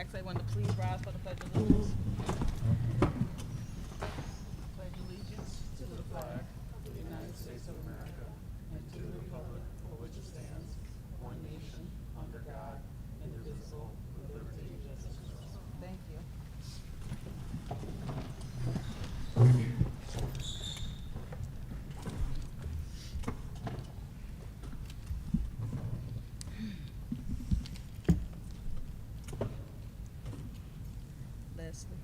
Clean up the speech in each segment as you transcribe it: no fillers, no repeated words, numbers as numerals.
ask everyone to please rise for the Pledge of Allegiance. Pledge allegiance to the flag of the United States of America and to the republic for which it stands, one nation, under God, indivisible, with liberty and justice for all. Thank you. Leslie.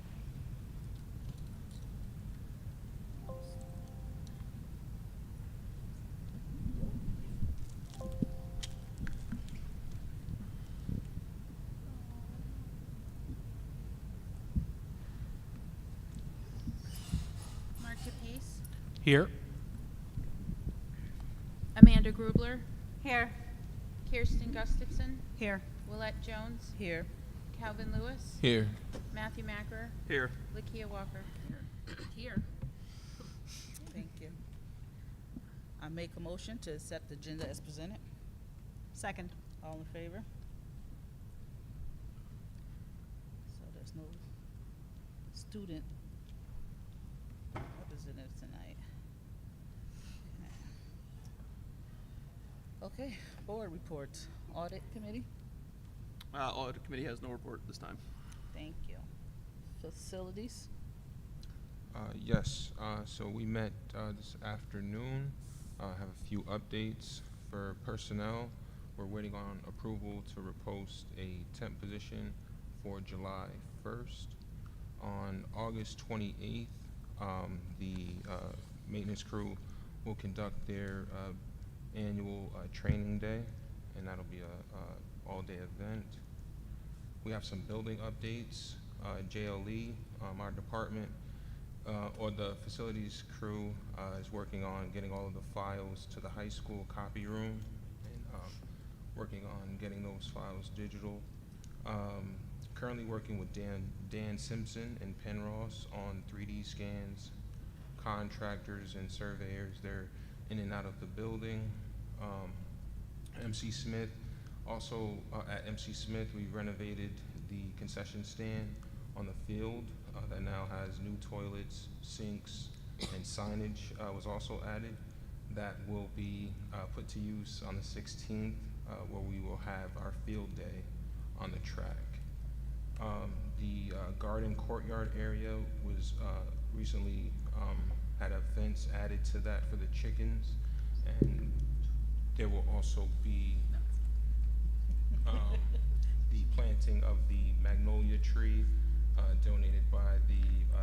Mark DePace, Here. Amanda Grubler, Here. Kirsten Gustafson, Here. Willette Jones, Here. Calvin Lewis, Here. Matthew Macker, Here. Lakia Walker. Here. Thank you. I make a motion to accept the agenda as presented. Second. All in favor? So there's no student representative tonight. Okay, board reports. Audit committee, Audit committee has no report this time. thank you. Facilities, Yes, so we met this afternoon, have a few updates for personnel. We're waiting on approval to repost a temp position for July 1st. On August 28th, the maintenance crew will conduct their annual training day, and that'll be a all-day event. We have some building updates. JLE, our department, or the facilities crew is working on getting all of the files to the high school copy room and working on getting those files digital. Currently working with Dan Simpson and Penrose on 3D scans, contractors and surveyors. They're in and out of the building. MC Smith, also at MC Smith, we renovated the concession stand on the field that now has new toilets, sinks, and signage was also added. That will be put to use on the 16th, where we will have our field day on the track. The garden courtyard area was recently had a fence added to that for the chickens, and there will also be the planting of the magnolia tree donated by the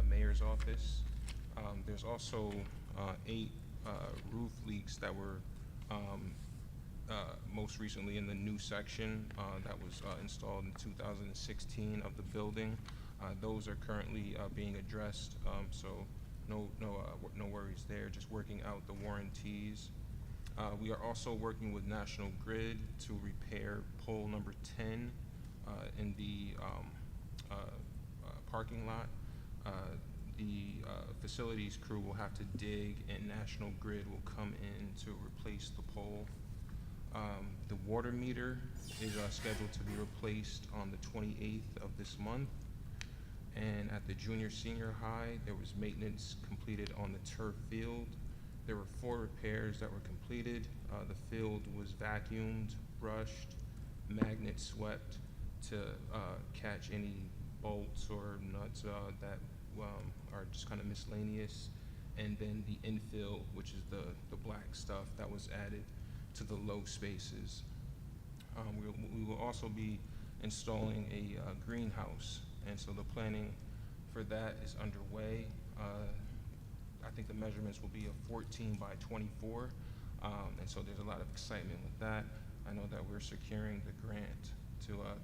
mayor's office. There's also 8 roof leaks that were most recently in the new section that was installed in 2016 of the building. Those are currently being addressed, so no worries there, just working out the warranties. We are also working with National Grid to repair pole number 10 in the parking lot. The facilities crew will have to dig, and National Grid will come in to replace the pole. The water meter is scheduled to be replaced on the 28th of this month. And at the junior senior high, there was maintenance completed on the turf field. There were 4 repairs that were completed. The field was vacuumed, brushed, magnet swept to catch any bolts or nuts that are just kind of miscellaneous. And then the infill, which is the black stuff that was added to the low spaces. We will also be installing a greenhouse, and so the planning for that is underway. I think the measurements will be a 14 by 24, and so there's a lot of excitement with that. I know that we're securing the grant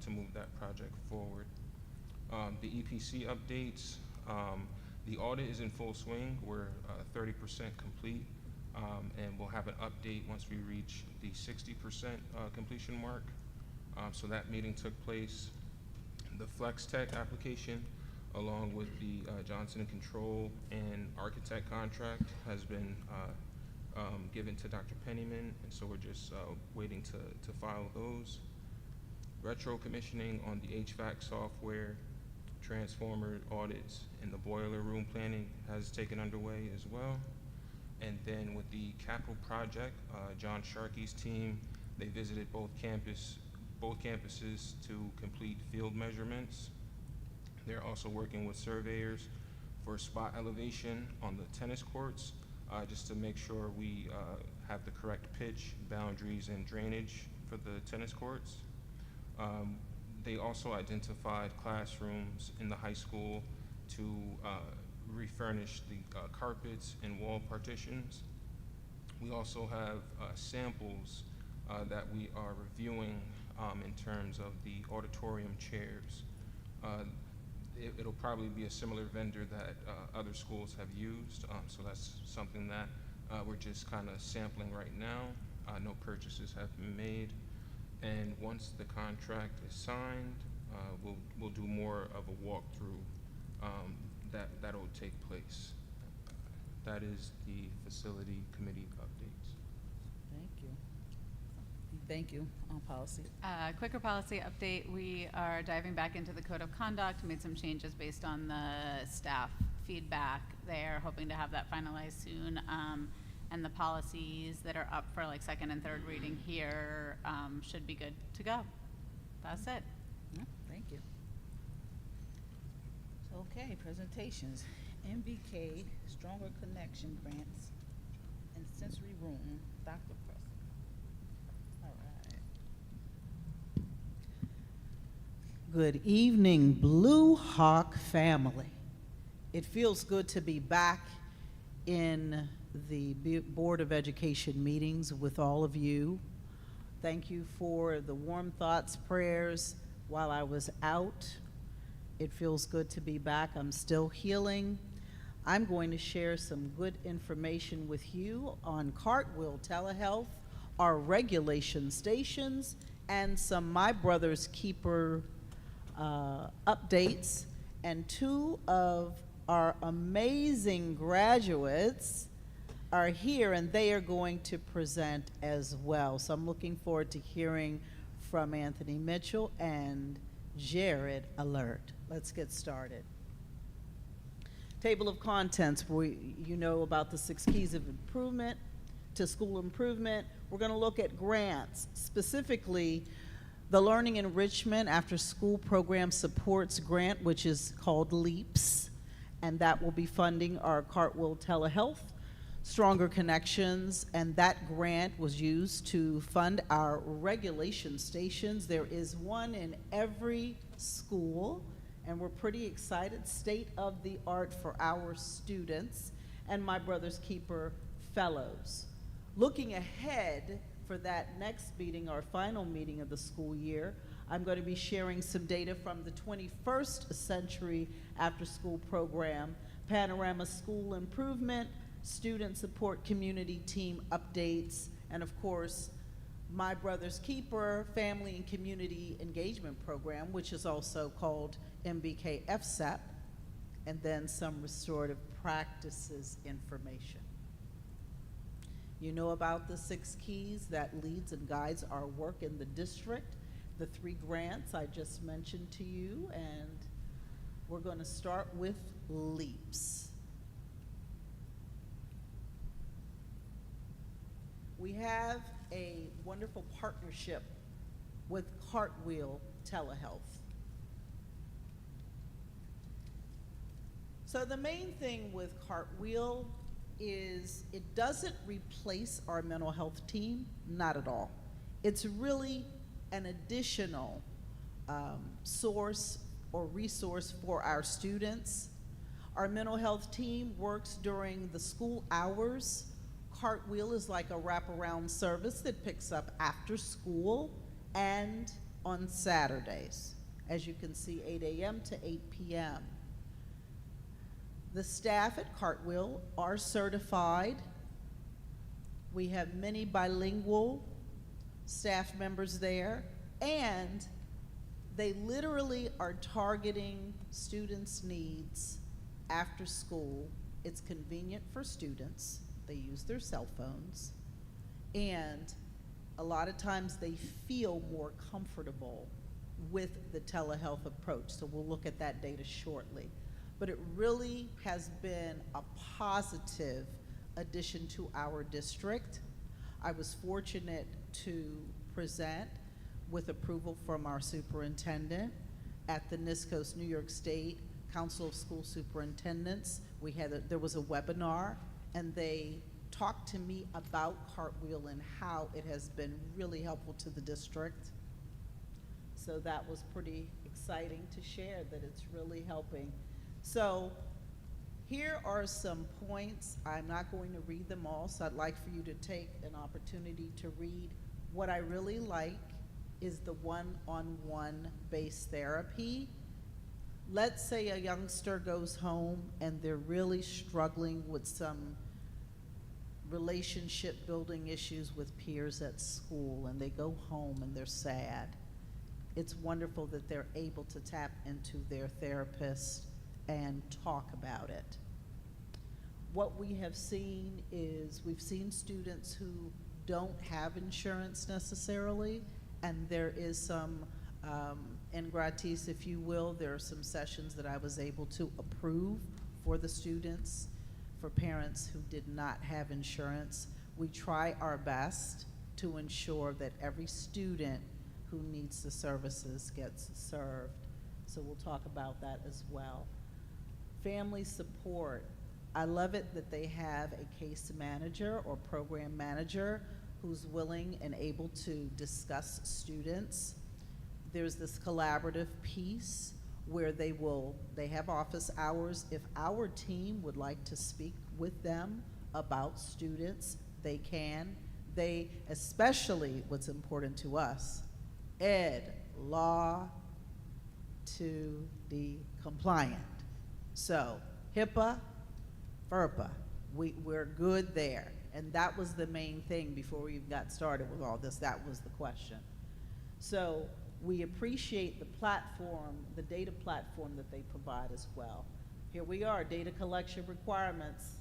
to move that project forward. The EPC updates, the audit is in full swing. We're 30% complete, and we'll have an update once we reach the 60% completion mark. So that meeting took place. The Flex Tech application, along with the Johnson & Control and architect contract, has been given to Dr. Pennyman, and so we're just waiting to file those. retro commissioning on the HVAC software, transformer audits, and the boiler room planning has taken underway as well. And then with the capital project, John Sharkey's team, they visited both campuses to complete field measurements. They're also working with surveyors for spot elevation on the tennis courts, just to make sure we have the correct pitch, boundaries, and drainage for the tennis courts. They also identified classrooms in the high school to refurnish the carpets and wall partitions. We also have samples that we are reviewing in terms of the auditorium chairs. It'll probably be a similar vendor that other schools have used, so that's something that we're just kind of sampling right now. No purchases have been made, and once the contract is signed, we'll do more of a walkthrough that'll take place. That is the facility committee updates. Thank you. Thank you. On policy. Quicker policy update, we are diving back into the code of conduct, made some changes based on the staff feedback there, hoping to have that finalized soon. And the policies that are up for like second and third reading here should be good to go. That's it. Yeah, thank you. So, okay, presentations. MBK Stronger Connection Grants and Sensory Room, Dr. Preston. All right. Good evening, Blue Hawk family. It feels good to be back in the Board of Education meetings with all of you. Thank you for the warm thoughts, prayers while I was out. It feels good to be back. I'm still healing. I'm going to share some good information with you on Cartwheel Telehealth, our regulation stations, and some My Brother's Keeper updates. And two of our amazing graduates are here, and they are going to present as well. So I'm looking forward to hearing from Anthony Mitchell and Jared Alert. Let's get started. Table of contents, you know about the 6 keys of improvement to school improvement. We're going to look at grants, specifically the Learning Enrichment After School Program Supports Grant, which is called LEAPS, and that will be funding our Cartwheel Telehealth, Stronger Connections, and that grant was used to fund our regulation stations. There is one in every school, and we're pretty excited, state of the art for our students and My Brother's Keeper fellows. Looking ahead for that next meeting, our final meeting of the school year, I'm going to be sharing some data from the 21st Century After School Program, Panorama School Improvement, Student Support Community Team updates, and of course, My Brother's Keeper Family and Community Engagement Program, which is also called MBK FSEP, and then some restorative practices information. You know about the 6 keys that leads and guides our work in the district, the 3 grants I just mentioned to you, and we're going to start with LEAPS. We have a wonderful partnership with Cartwheel Telehealth. So the main thing with Cartwheel is it doesn't replace our mental health team, not at all. It's really an additional source or resource for our students. Our mental health team works during the school hours. Cartwheel is like a wraparound service that picks up after school and on Saturdays. As you can see, 8 a.m. to 8 p.m. The staff at Cartwheel are certified. We have many bilingual staff members there, and they literally are targeting students' needs after school. It's convenient for students. They use their cell phones, and a lot of times they feel more comfortable with the telehealth approach. So we'll look at that data shortly. But it really has been a positive addition to our district. I was fortunate to present with approval from our superintendent at the NISCOS New York State Council of School Superintendents. There was a webinar, and they talked to me about Cartwheel and how it has been really helpful to the district. So that was pretty exciting to share that it's really helping. So here are some points. I'm not going to read them all, so I'd like for you to take an opportunity to read. What I really like is the one-on-one based therapy. Let's say a youngster goes home and they're really struggling with some relationship building issues with peers at school, and they go home and they're sad. It's wonderful that they're able to tap into their therapist and talk about it. What we have seen is we've seen students who don't have insurance necessarily, and there is some in gratis, if you will. There are some sessions that I was able to approve for the students, for parents who did not have insurance. We try our best to ensure that every student who needs the services gets served. So we'll talk about that as well. Family support. I love it that they have a case manager or program manager who's willing and able to discuss students. There's this collaborative piece where they have office hours. If our team would like to speak with them about students, they can. They, especially what's important to us, ed, law to the compliant. So HIPAA, FERPA, we're good there. And that was the main thing before we even got started with all this. That was the question. So we appreciate the platform, the data platform that they provide as well. Here we are, data collection requirements.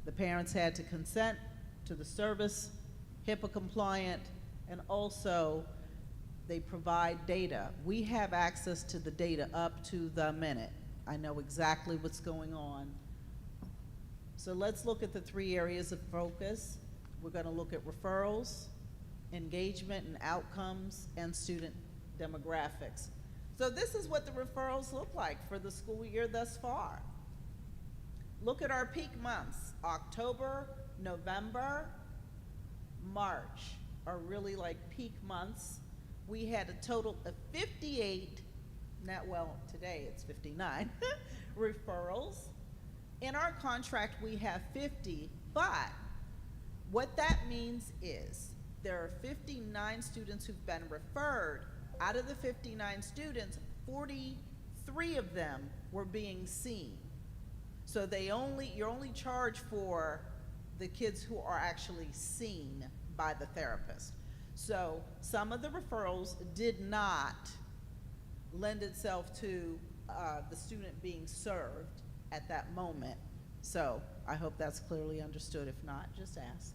The parents had to consent to the service, HIPAA compliant, and also they provide data. We have access to the data up to the minute. I know exactly what's going on. So let's look at the 3 areas of focus. We're going to look at referrals, engagement and outcomes, and student demographics. So this is what the referrals look like for the school year thus far. Look at our peak months. October, November, March are really like peak months. We had a total of 58, today it's 59, referrals. In our contract, we have 50, but what that means is there are 59 students who've been referred. Out of the 59 students, 43 of them were being seen. So you're only charged for the kids who are actually seen by the therapist. So some of the referrals did not lend itself to the student being served at that moment. So I hope that's clearly understood. If not, just ask.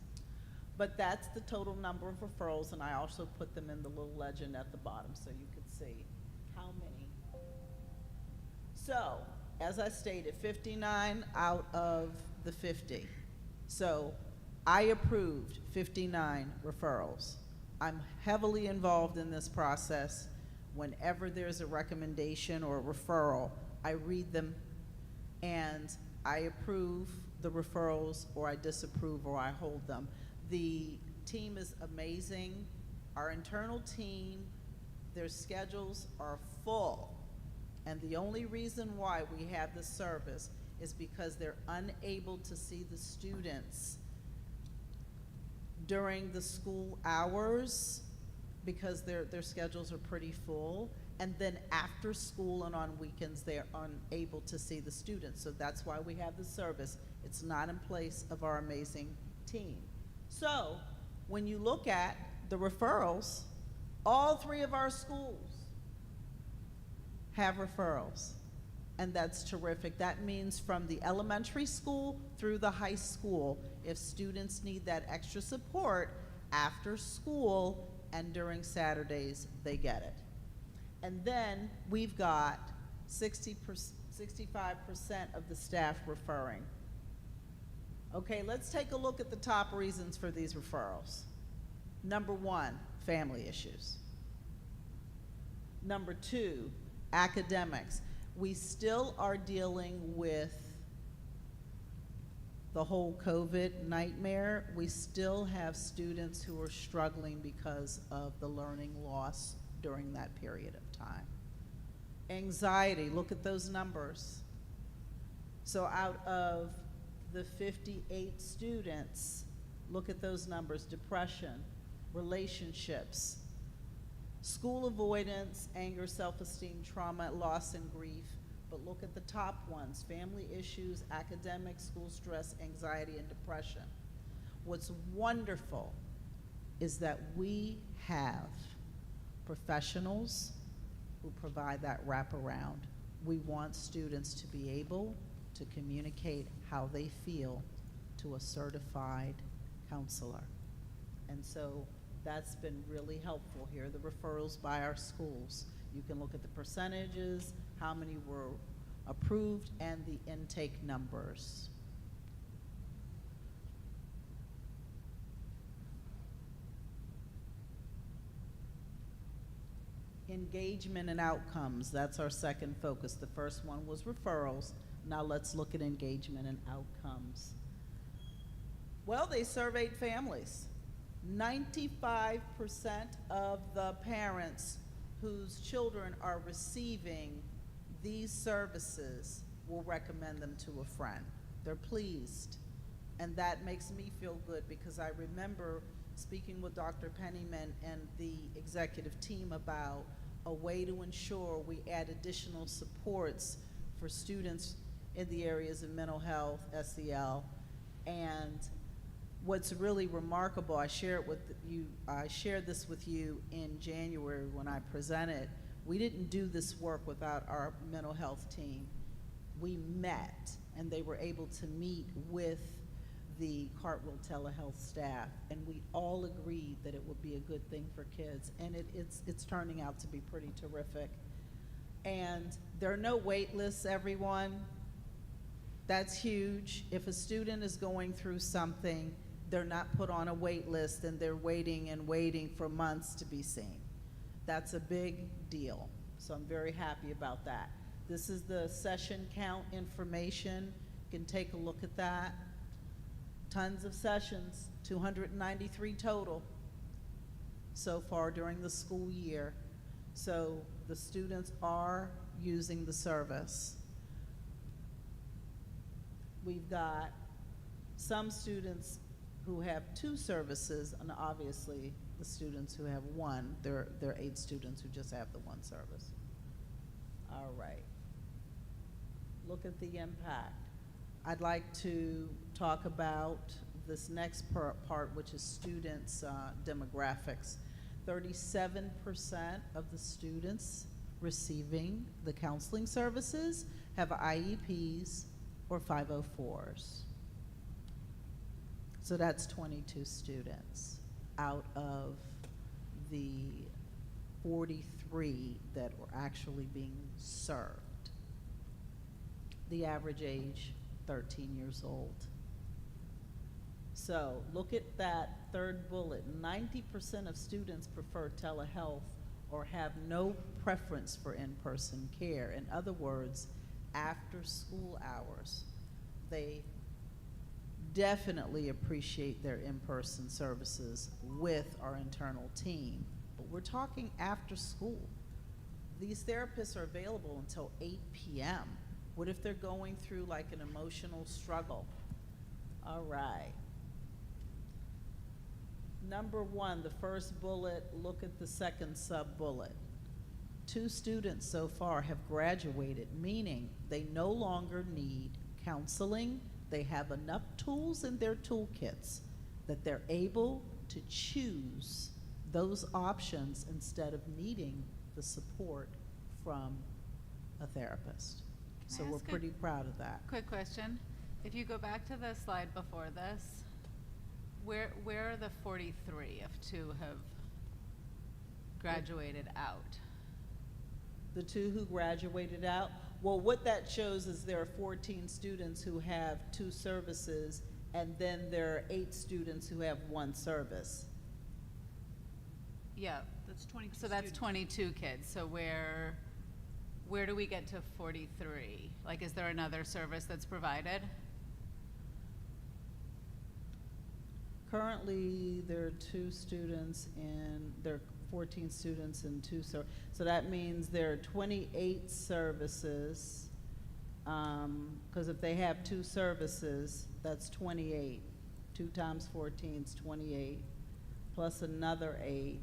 But that's the total number of referrals, and I also put them in the little legend at the bottom so you could see how many. So, as I stated, 59 out of the 50. So I approved 59 referrals. I'm heavily involved in this process. Whenever there's a recommendation or a referral, I read them and I approve the referrals, or I disapprove, or I hold them. The team is amazing. Our internal team, their schedules are full. And the only reason why we have this service is because they're unable to see the students during the school hours because their schedules are pretty full. And then after school and on weekends, they're unable to see the students. So that's why we have the service. It's not in place of our amazing team. So when you look at the referrals, all 3 of our schools have referrals, and that's terrific. That means from the elementary school through the high school, if students need that extra support after school and during Saturdays, they get it. And then we've got 65% of the staff referring. Okay, let's take a look at the top reasons for these referrals. Number one, family issues. Number two, academics. We still are dealing with the whole COVID nightmare. We still have students who are struggling because of the learning loss during that period of time. Anxiety, look at those numbers. So out of the 58 students, look at those numbers: depression, relationships, school avoidance, anger, self-esteem, trauma, loss, and grief. But look at the top ones: family issues, academic, school stress, anxiety, and depression. What's wonderful is that we have professionals who provide that wraparound. We want students to be able to communicate how they feel to a certified counselor. And so that's been really helpful here. The referrals by our schools. You can look at the percentages, how many were approved, and the intake numbers. Engagement and outcomes, that's our second focus. The first one was referrals. Now let's look at engagement and outcomes. Well, they surveyed families. 95% of the parents whose children are receiving these services will recommend them to a friend. They're pleased. And that makes me feel good, because I remember speaking with Dr. Pennyman and the executive team about a way to ensure we add additional supports for students in the areas of mental health, SEL, and what's really remarkable, I shared this with you in January when I presented. We didn't do this work without our mental health team. We met, and they were able to meet with the Cartwheel telehealth staff, and we all agreed that it would be a good thing for kids, and it's turning out to be pretty terrific. And there are no wait lists, everyone. That's huge. If a student is going through something, they're not put on a wait list and they're waiting and waiting for months to be seen. That's a big deal. So I'm very happy about that. This is the session count information. You can take a look at that. Tons of sessions, 293 total so far during the school year. So the students are using the service. We've got some students who have 2 services, and obviously the students who have 1, there are 8 students who just have the 1 service. All right. Look at the impact. I'd like to talk about this next part, which is students' demographics. 37% of the students receiving the counseling services have IEPs or 504s. So that's 22 students out of the 43 that were actually being served. The average age, 13 years old. So look at that third bullet. 90% of students prefer telehealth or have no preference for in-person care. In other words, after school hours, they definitely appreciate their in-person services with our internal team. But we're talking after school. These therapists are available until 8 p.m. What if they're going through like an emotional struggle? All right. Number 1, the first bullet, look at the second sub-bullet. 2 students so far have graduated, meaning they no longer need counseling. They have enough tools in their toolkits that they're able to choose those options instead of needing the support from a therapist. So we're pretty proud of that. Quick question. If you go back to the slide before this, where are the 43 if 2 have graduated out? The 2 who graduated out? Well, what that shows is there are 14 students who have 2 services, and then there are 8 students who have 1 service. Yeah, That's 22 so that's students. 22 kids, so where do we get to 43? Like, is there another service that's provided? Currently, there are 2 students and there are 14 students and 2 so that means there are 28 services. Because if they have 2 services, that's 28. 2 times 14 is 28, plus another 8.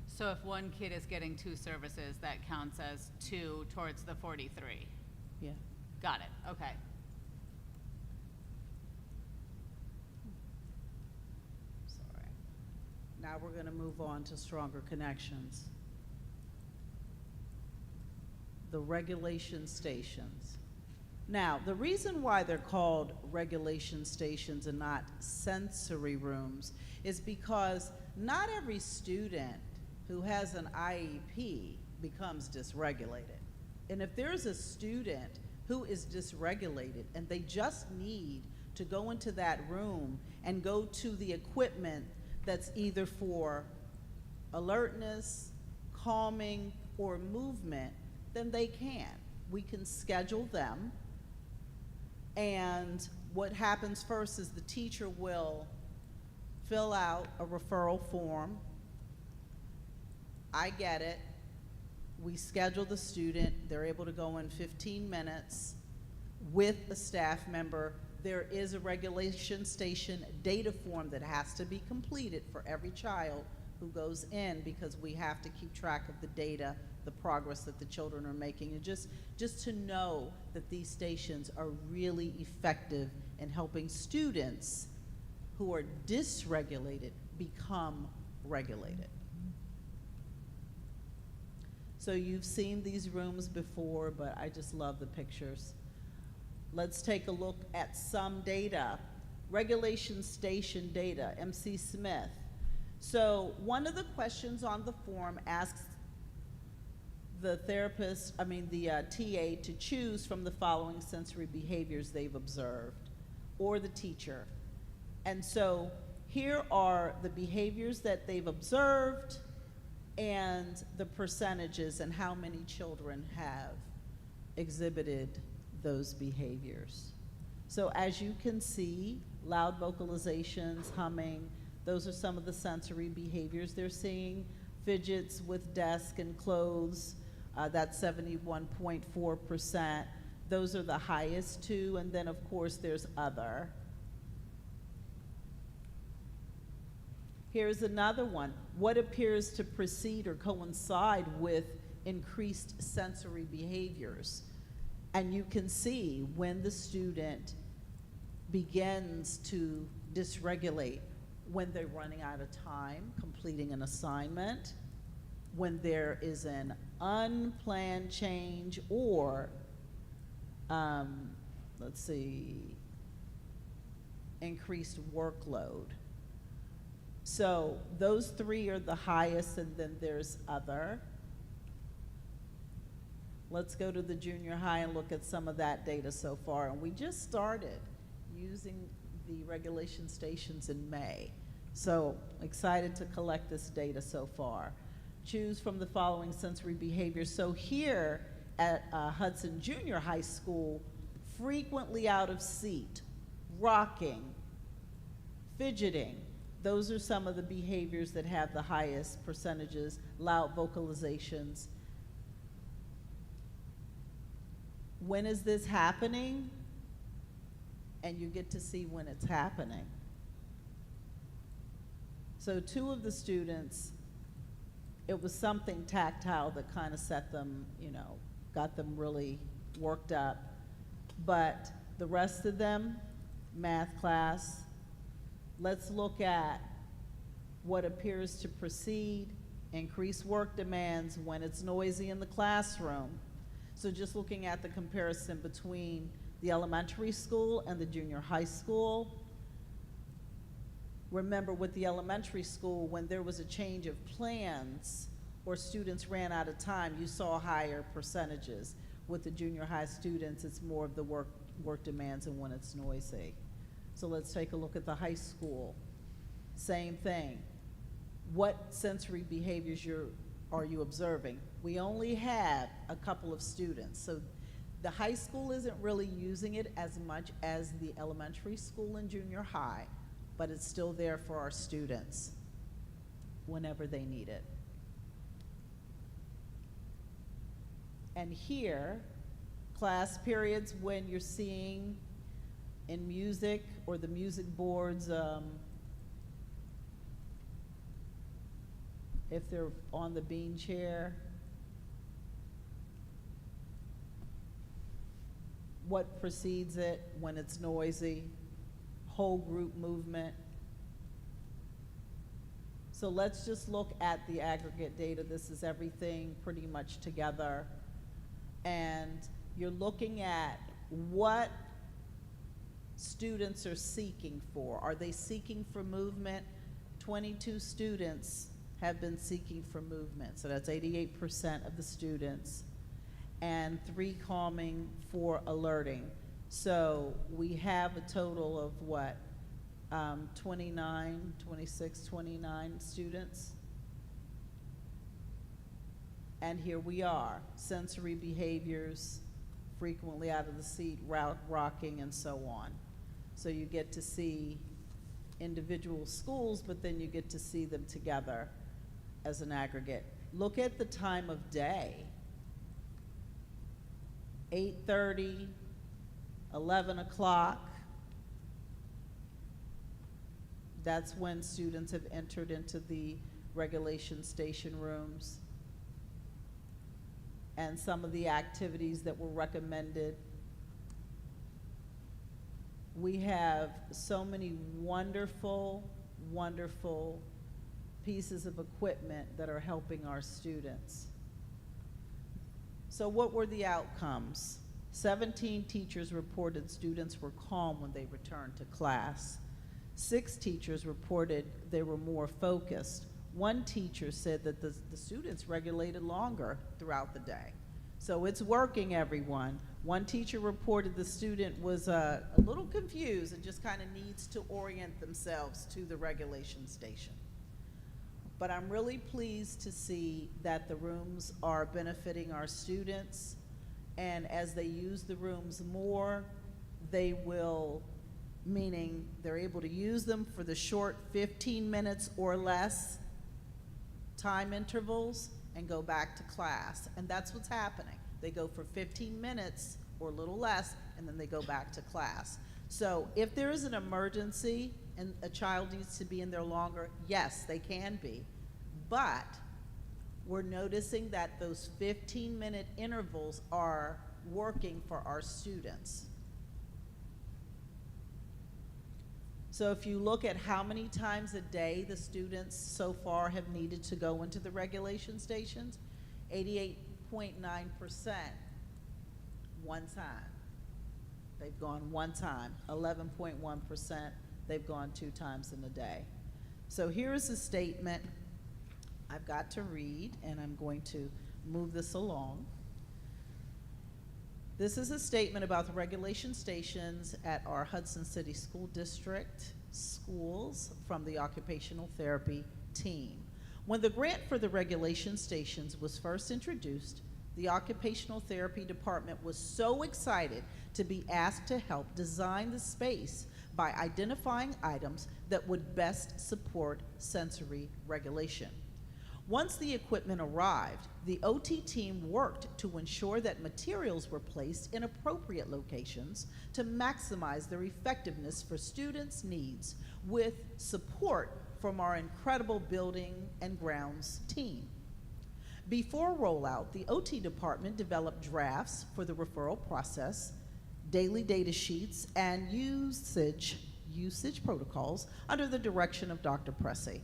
So if one kid is getting 2 services, that counts as 2 towards the 43? Yeah. Got it, okay. Sorry. Now we're going to move on to stronger connections. The regulation stations. Now, the reason why they're called regulation stations and not sensory rooms is because not every student who has an IEP becomes dysregulated. And if there's a student who is dysregulated and they just need to go into that room and go to the equipment that's either for alertness, calming, or movement, then they can. We can schedule them. And what happens first is the teacher will fill out a referral form. I get it. We schedule the student. They're able to go in 15 minutes with a staff member. There is a regulation station data form that has to be completed for every child who goes in, because we have to keep track of the data, the progress that the children are making, and just to know that these stations are really effective in helping students who are dysregulated become regulated. So you've seen these rooms before, but I just love the pictures. Let's take a look at some data. Regulation station data, MC Smith. So one of the questions on the form asks the TA to choose from the following sensory behaviors they've observed, or the teacher. And so here are the behaviors that they've observed and the percentages and how many children have exhibited those behaviors. So as you can see, loud vocalizations, humming, those are some of the sensory behaviors they're seeing. Fidgets with desk and clothes, that's 71.4%. Those are the highest 2, and then of course there's other. Here's another one. What appears to precede or coincide with increased sensory behaviors? And you can see when the student begins to dysregulate, when they're running out of time completing an assignment, when there is an unplanned change, or increased workload. So those 3 are the highest, and then there's other. Let's go to the junior high and look at some of that data so far. And we just started using the regulation stations in May. So excited to collect this data so far. Choose from the following sensory behaviors. So here at Hudson Junior High School, frequently out of seat, rocking, fidgeting, those are some of the behaviors that have the highest percentages. Loud vocalizations. When is this happening? And you get to see when it's happening. So 2 of the students, it was something tactile that kind of set them, got them really worked up. But the rest of them, math class, let's look at what appears to precede increased work demands when it's noisy in the classroom. So just looking at the comparison between the elementary school and the junior high school. Remember, with the elementary school, when there was a change of plans or students ran out of time, you saw higher percentages. With the junior high students, it's more of the work demands and when it's noisy. So let's take a look at the high school. Same thing. What sensory behaviors are you observing? We only have a couple of students, so the high school isn't really using it as much as the elementary school and junior high, but it's still there for our students whenever they need it. And here, class periods when you're seeing in music or the music boards, if they're on the bean chair, what precedes it when it's noisy, whole group movement. So let's just look at the aggregate data. This is everything pretty much together. And you're looking at what students are seeking for. Are they seeking for movement? 22 students have been seeking for movement, so that's 88% of the students, and 3 calming, 4 alerting. So we have a total of what, 29 students? And here we are, sensory behaviors, frequently out of the seat, rocking, and so on. So you get to see individual schools, but then you get to see them together as an aggregate. Look at the time of day. 8:30, 11 o'clock. That's when students have entered into the regulation station rooms. And some of the activities that were recommended. We have so many wonderful, wonderful pieces of equipment that are helping our students. So what were the outcomes? 17 teachers reported students were calm when they returned to class. 6 teachers reported they were more focused. 1 teacher said that the students regulated longer throughout the day. So it's working, everyone. 1 teacher reported the student was a little confused and just kind of needs to orient themselves to the regulation station. But I'm really pleased to see that the rooms are benefiting our students, and as they use the rooms more, they will, meaning they're able to use them for the short 15 minutes or less time intervals and go back to class. And that's what's happening. They go for 15 minutes or a little less, and then they go back to class. So if there is an emergency and a child needs to be in there longer, yes, they can be. But we're noticing that those 15-minute intervals are working for our students. So if you look at how many times a day the students so far have needed to go into the regulation stations, 88.9% one time. They've gone one time. 11.1%, they've gone 2 times in a day. So here's a statement I've got to read, and I'm going to move this along. This is a statement about the regulation stations at our Hudson City School District schools from the occupational therapy team. When the grant for the regulation stations was first introduced, the occupational therapy department was so excited to be asked to help design the space by identifying items that would best support sensory regulation. Once the equipment arrived, the OT team worked to ensure that materials were placed in appropriate locations to maximize their effectiveness for students' needs, with support from our incredible building and grounds team. Before rollout, the OT department developed drafts for the referral process, daily data sheets, and usage protocols under the direction of Dr. Pressey.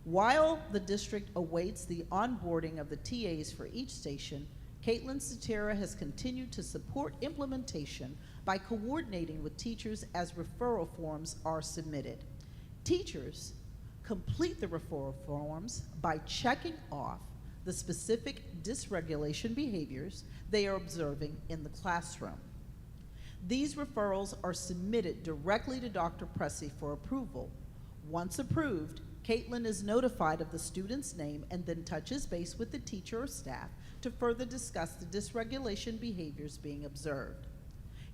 While the district awaits the onboarding of the TAs for each station, Caitlin Satera has continued to support implementation by coordinating with teachers as referral forms are submitted. Teachers complete the referral forms by checking off the specific dysregulation behaviors they are observing in the classroom. These referrals are submitted directly to Dr. Pressey for approval. Once approved, Caitlin is notified of the student's name and then touches base with the teacher or staff to further discuss the dysregulation behaviors being observed.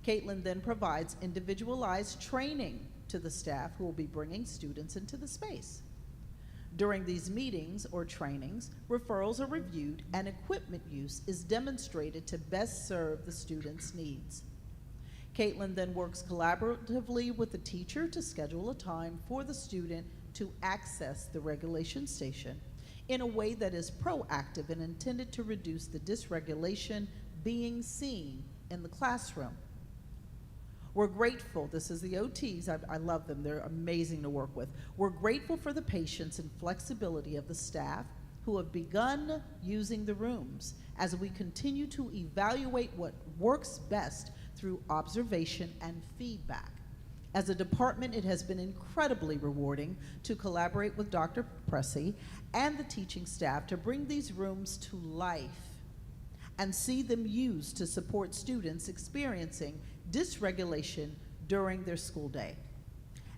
Caitlin then provides individualized training to the staff who will be bringing students into the space. During these meetings or trainings, referrals are reviewed and equipment use is demonstrated to best serve the student's needs. Caitlin then works collaboratively with the teacher to schedule a time for the student to access the regulation station in a way that is proactive and intended to reduce the dysregulation being seen in the classroom. We're grateful, this is the OTs, I love them, they're amazing to work with. We're grateful for the patience and flexibility of the staff who have begun using the rooms as we continue to evaluate what works best through observation and feedback. As a department, it has been incredibly rewarding to collaborate with Dr. Pressey and the teaching staff to bring these rooms to life and see them used to support students experiencing dysregulation during their school day.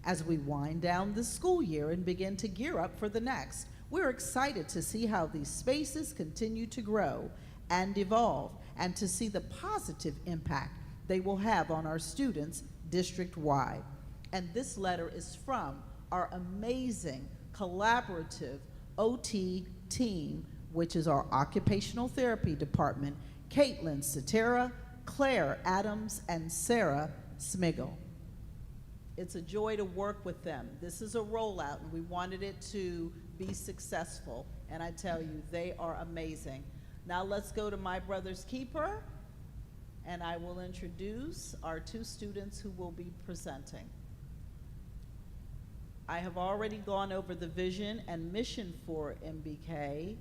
As we wind down the school year and begin to gear up for the next, we're excited to see how these spaces continue to grow and evolve and to see the positive impact they will have on our students district-wide. And this letter is from our amazing collaborative OT team, which is our occupational therapy department, Caitlin Cetera, Claire Adams, and Sarah Smigel. It's a joy to work with them. This is a rollout, and we wanted it to be successful, and I tell you, they are amazing. Now let's go to my brother's keeper, and I will introduce our two students who will be presenting. I have already gone over the vision and mission for MBK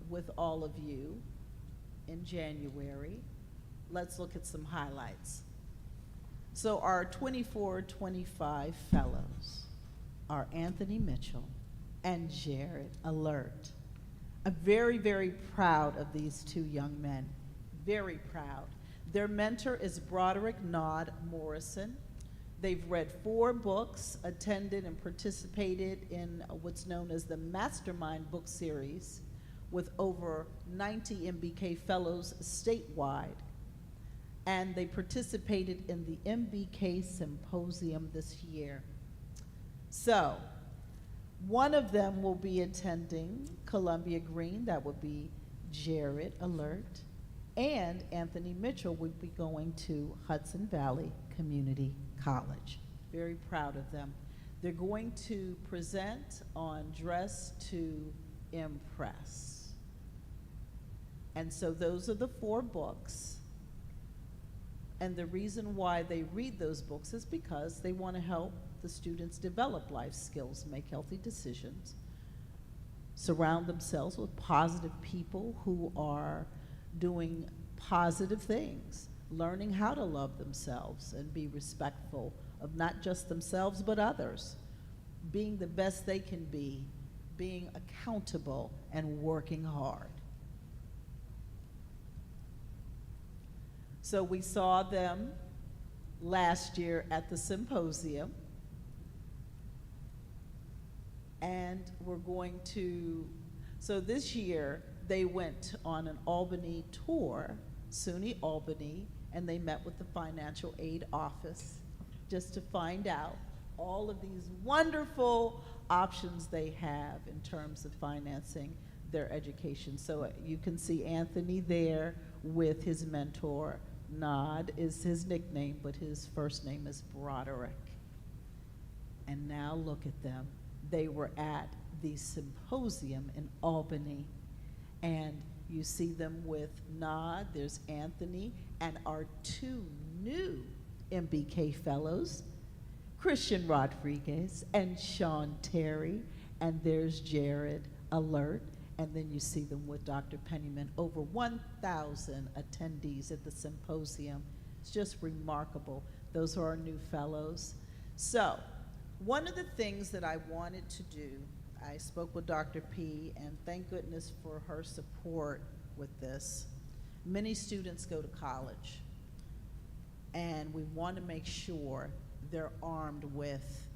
with all of you in January. Let's look at some highlights. So our 24-25 fellows are Anthony Mitchell and Jared Alert. I'm very, very proud of these two young men, very proud. Their mentor is Broderick Nod Morrison. They've read 4 books, attended and participated in what's known as the Mastermind book series with over 90 MBK fellows statewide. And they participated in the MBK Symposium this year. So, one of them will be attending Columbia Green, that would be Jared Alert, and Anthony Mitchell would be going to Hudson Valley Community College. Very proud of them. They're going to present on Dress to Impress. And so those are the 4 books. And the reason why they read those books is because they want to help the students develop life skills, make healthy decisions, surround themselves with positive people who are doing positive things, learning how to love themselves and be respectful of not just themselves but others, being the best they can be, being accountable and working hard. So we saw them last year at the symposium, and we're going to, so this year they went on an Albany tour, SUNY Albany, and they met with the financial aid office just to find out all of these wonderful options they have in terms of financing their education. So you can see Anthony there with his mentor. Nod is his nickname, but his first name is Broderick. And now look at them. They were at the symposium in Albany, and you see them with Nod, there's Anthony, and our 2 new MBK fellows, Christian Rodriguez and Sean Terry, and there's Jared Alert. And then you see them with Dr. Pennyman, over 1,000 attendees at the symposium. It's just remarkable. Those are our new fellows. So, one of the things that I wanted to do, I spoke with Dr. P, and thank goodness for her support with this. Many students go to college, and we want to make sure they're armed with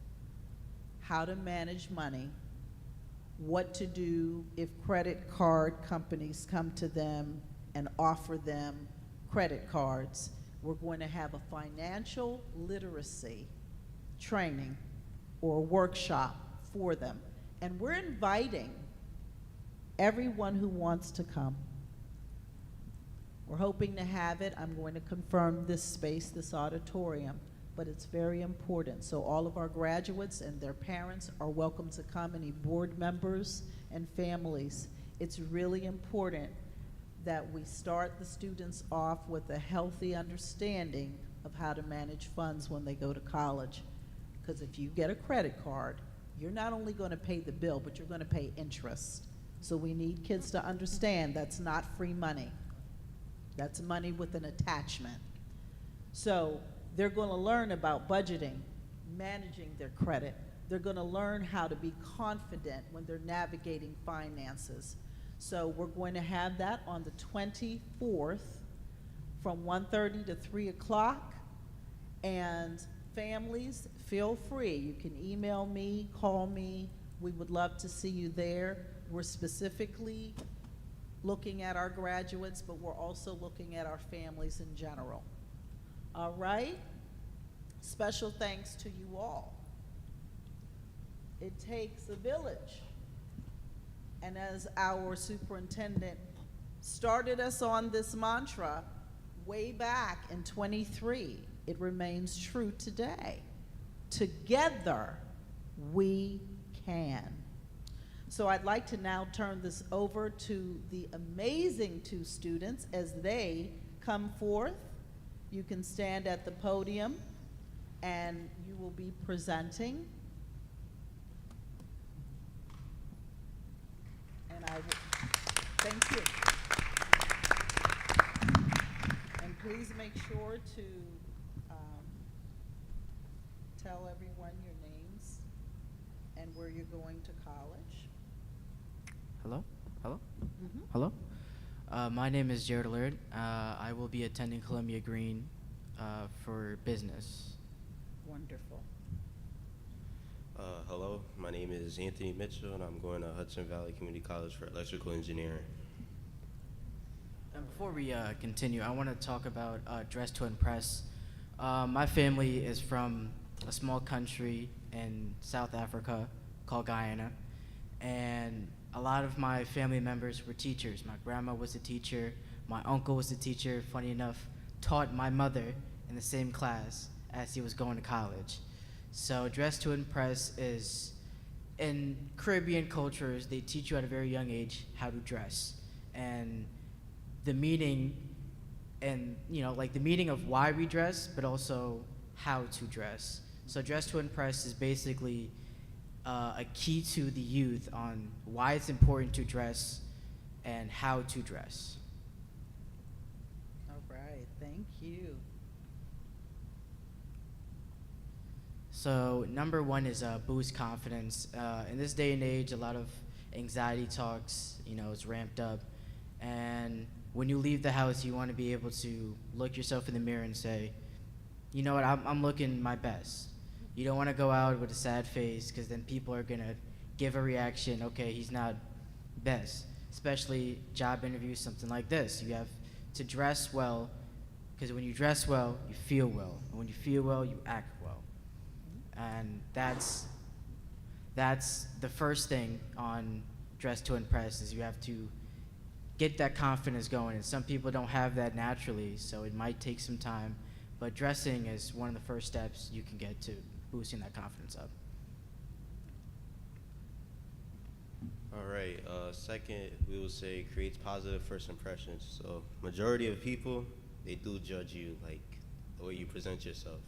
how to manage money, what to do if credit card companies come to them and offer them credit cards. We're going to have a financial literacy training or workshop for them. And we're inviting everyone who wants to come. We're hoping to have it. I'm going to confirm this space, this auditorium, but it's very important. So all of our graduates and their parents are welcome to come, any board members and families. It's really important that we start the students off with a healthy understanding of how to manage funds when they go to college. Because if you get a credit card, you're not only going to pay the bill, but you're going to pay interest. So we need kids to understand that's not free money. That's money with an attachment. So they're going to learn about budgeting, managing their credit. They're going to learn how to be confident when they're navigating finances. So we're going to have that on the 24th from 1:30 to 3 o'clock. And families, feel free. You can email me, call me. We would love to see you there. We're specifically looking at our graduates, but we're also looking at our families in general. All right? Special thanks to you all. It takes a village. And as our superintendent started us on this mantra way back in 23, it remains true today. Together, we can. So I'd like to now turn this over to the amazing two students as they come forth. You can stand at the podium and you will be presenting. And I will, thank you. And please make sure to tell everyone your names and where you're going to college. Hello? Hello? Mm-hmm. Hello? My name is Jared Laird. I will be attending Columbia Green for business. Wonderful. Hello, my name is Anthony Mitchell, and I'm going to Hudson Valley Community College for electrical engineering. And before we continue, I want to talk about Dress to Impress. My family is from a small country in South Africa called Guyana, and a lot of my family members were teachers. My grandma was a teacher, my uncle was a teacher, funny enough, taught my mother in the same class as he was going to college. So Dress to Impress is, in Caribbean cultures, they teach you at a very young age how to dress. And the meaning, and like the meaning of why we dress, but also how to dress. So Dress to Impress is basically a key to the youth on why it's important to dress and how to dress. All right, thank you. So number one is boost confidence. In this day and age, a lot of anxiety talks, is ramped up. And when you leave the house, you want to be able to look yourself in the mirror and say, you know what, I'm looking my best. You don't want to go out with a sad face because then people are going to give a reaction, okay, he's not best. Especially job interviews, something like this. You have to dress well because when you dress well, you feel well. And when you feel well, you act well. And that's the first thing on Dress to Impress is you have to get that confidence going. And some people don't have that naturally, so it might take some time. But dressing is one of the first steps you can get to boosting that confidence up. All right, second, we will say creates positive first impressions. So majority of people, they do judge you, like the way you present yourself.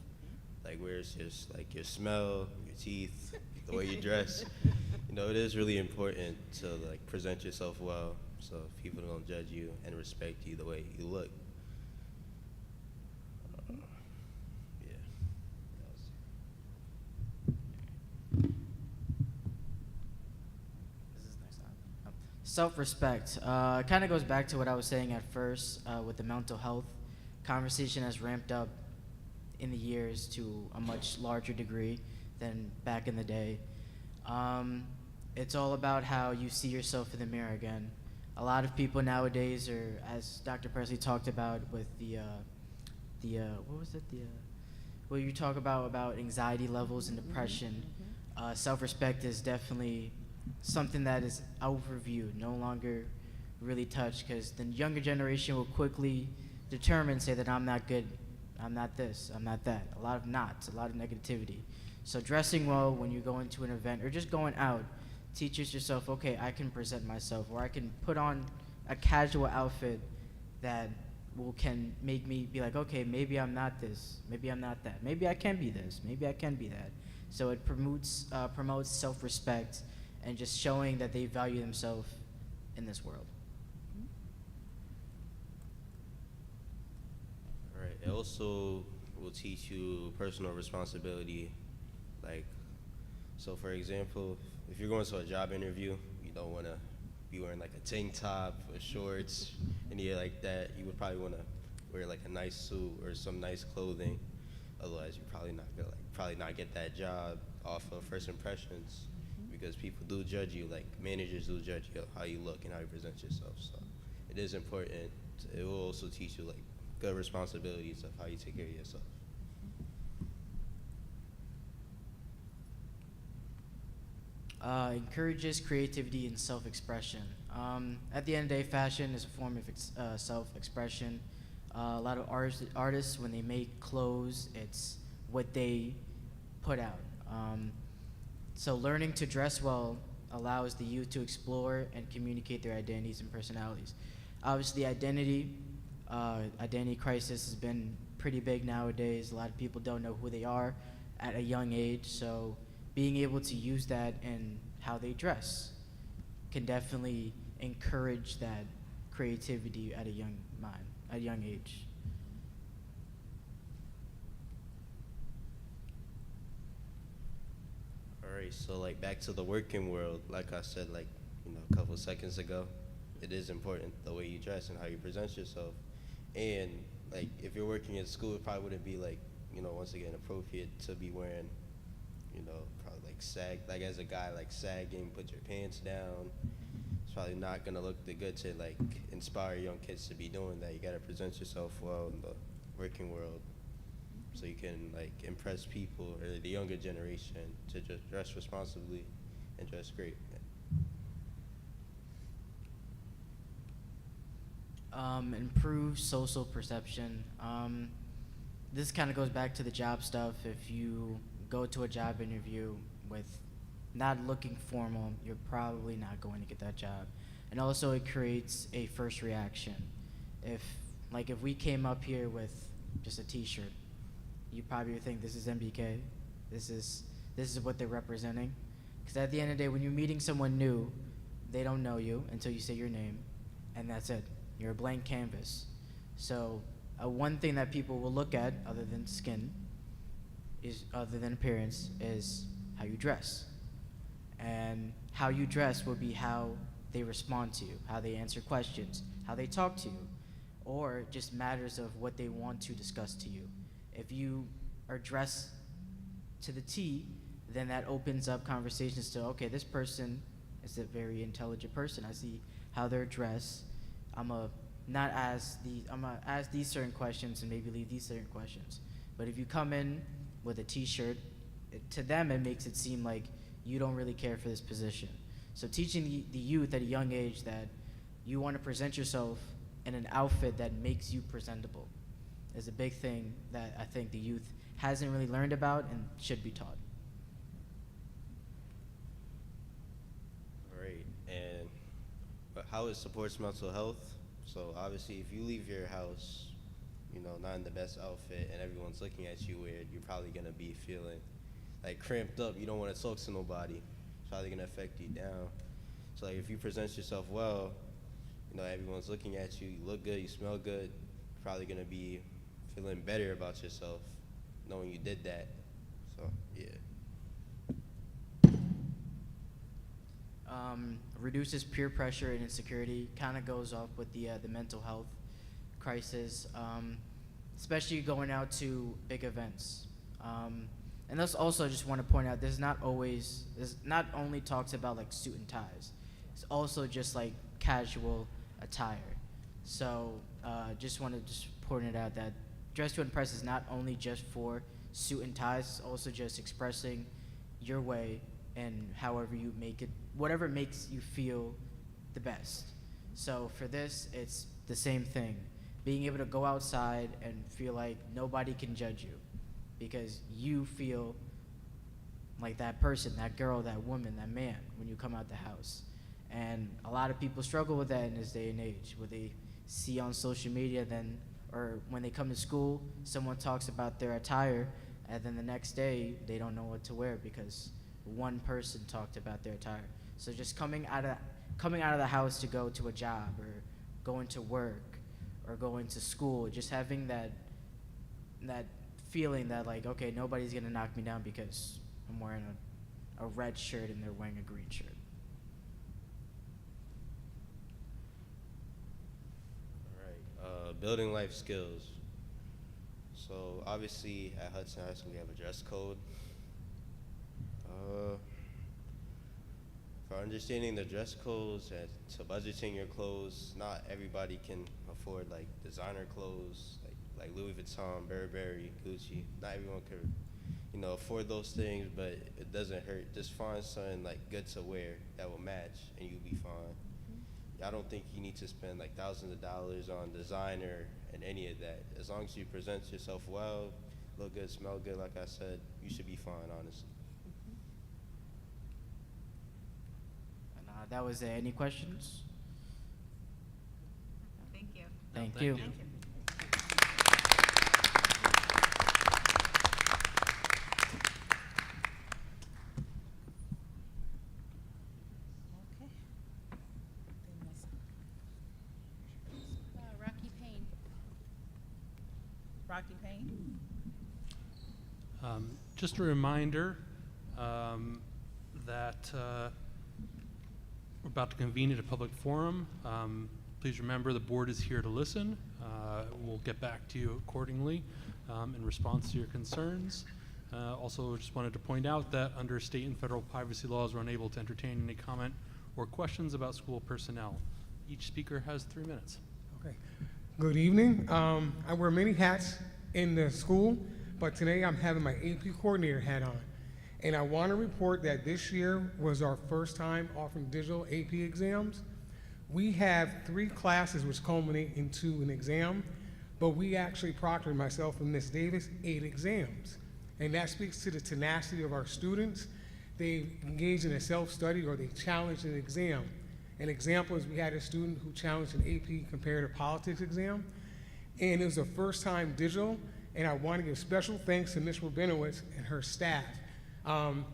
Like where it's just like your smell, your teeth, the way you dress. It is really important to like present yourself well so people don't judge you and respect you the way you look. Self-respect. It kind of goes back to what I was saying at first with the mental health conversation has ramped up in the years to a much larger degree than back in the day. It's all about how you see yourself in the mirror again. A lot of people nowadays are, as Dr. Presley talked about with what was it, well, you talk about anxiety levels and depression. Self-respect is definitely something that is overviewed, no longer really touched, because the younger generation will quickly determine, say that I'm not good, I'm not this, I'm not that. A lot of nots, a lot of negativity. So dressing well when you go into an event or just going out teaches yourself, okay, I can present myself, or I can put on a casual outfit that can make me be like, okay, maybe I'm not this, maybe I'm not that, maybe I can be this, maybe I can be that. So it promotes self-respect and just showing that they value themselves in this world. All right. It also will teach you personal responsibility. Like, so for example, if you're going to a job interview, you don't want to be wearing like a tank top or shorts, anything like that. You would probably want to wear like a nice suit or some nice clothing. Otherwise, you're probably not gonna probably not get that job off of first impressions, because people do judge you. Like managers do judge you how you look and how you present yourself. So it is important. It will also teach you like good responsibilities of how you take care of yourself. Encourages creativity and self-expression. At the end of the day, fashion is a form of self-expression. A lot of artists, when they make clothes, it's what they put out. So learning to dress well allows the youth to explore and communicate their identities and personalities. Obviously, identity crisis has been pretty big nowadays. A lot of people don't know who they are at a young age, so being able to use that in how they dress can definitely encourage that creativity at a young age. All right, so like back to the working world, like I said, like, a couple seconds ago, it is important the way you dress and how you present yourself. And like if you're working at school, it probably wouldn't be like, once again, appropriate to be wearing, probably like like as a guy, like sagging, put your pants down. It's probably not gonna look good to like inspire young kids to be doing that. You gotta present yourself well in the working world, so you can like impress people or the younger generation to just dress responsibly and dress great. Improve social perception. This kind of goes back to the job stuff. If you go to a job interview with not looking formal, you're probably not going to get that job. And also it creates a first reaction. If we came up here with just a t-shirt, you probably would think this is MBK. This is what they're representing. Because at the end of the day, when you're meeting someone new, they don't know you until you say your name, and that's it. You're a blank canvas. So one thing that people will look at, other than skin, other than appearance, is how you dress. And how you dress will be how they respond to you, how they answer questions, how they talk to you, or just matters of what they want to discuss to you. If you are dressed to the T, then that opens up conversations to, okay, this person is a very intelligent person. I see how they're dressed. I'm gonna ask these certain questions and maybe leave these certain questions. But if you come in with a t-shirt, to them it makes it seem like you don't really care for this position. So teaching the youth at a young age that you want to present yourself in an outfit that makes you presentable is a big thing that I think the youth hasn't really learned about and should be taught. All right, and how it supports mental health. So obviously, if you leave your house, not in the best outfit, and everyone's looking at you weird, you're probably gonna be feeling like cramped up. You don't want to talk to nobody. It's probably gonna affect you down. So like, if you present yourself well, everyone's looking at you. You look good. You smell good. You're probably gonna be feeling better about yourself, knowing you did that. So yeah. reduces peer pressure and insecurity, kind of goes off with the mental health crisis, especially going out to big events. And that's also, I just want to point out, this not only talks about like suit and ties, it's also just like casual attire. So just want to just point it out that Dress to Impress is not only just for suit and ties, it's also just expressing your way and however you make it, whatever makes you feel the best. So for this, it's the same thing. Being able to go outside and feel like nobody can judge you because you feel like that person, that girl, that woman, that man when you come out the house. And a lot of people struggle with that in this day and age, where they see on social media or when they come to school, someone talks about their attire, and then the next day they don't know what to wear because one person talked about their attire. So just coming out of the house to go to a job or going to work or going to school, just having that feeling that like, okay, nobody's gonna knock me down because I'm wearing a red shirt and they're wearing a green shirt. All right, building life skills. So obviously at Hudson High School we have a dress code. For understanding the dress codes and to budgeting your clothes, not everybody can afford like designer clothes, like Louis Vuitton, Burberry, Gucci. Not everyone can, afford those things, but it doesn't hurt. Just find something like good to wear that will match, and you'll be fine. I don't think you need to spend like thousands of dollars on designer and any of that. As long as you present yourself well, look good, smell good, like I said, you should be fine, honestly. And that was it. Any questions? Thank you. Thank you. Thank you. Okay. Rocky Payne. Rocky Payne? Just a reminder that we're about to convene at a public forum. Please remember the board is here to listen. We'll get back to you accordingly in response to your concerns. Also, just wanted to point out that under state and federal privacy laws, we're unable to entertain any comment or questions about school personnel. Each speaker has 3 minutes. Okay. Good evening. I wear many hats in the school, but today I'm having my AP coordinator hat on. And I want to report that this year was our first time offering digital AP exams. We have 3 classes which culminate into an exam, but we actually proctored, myself and Ms. Davis, 8 exams. And that speaks to the tenacity of our students. They engage in a self-study or they challenge an exam. An example is we had a student who challenged an AP comparative politics exam, and it was the first time digital, and I want to give special thanks to Ms. Rabinowitz and her staff.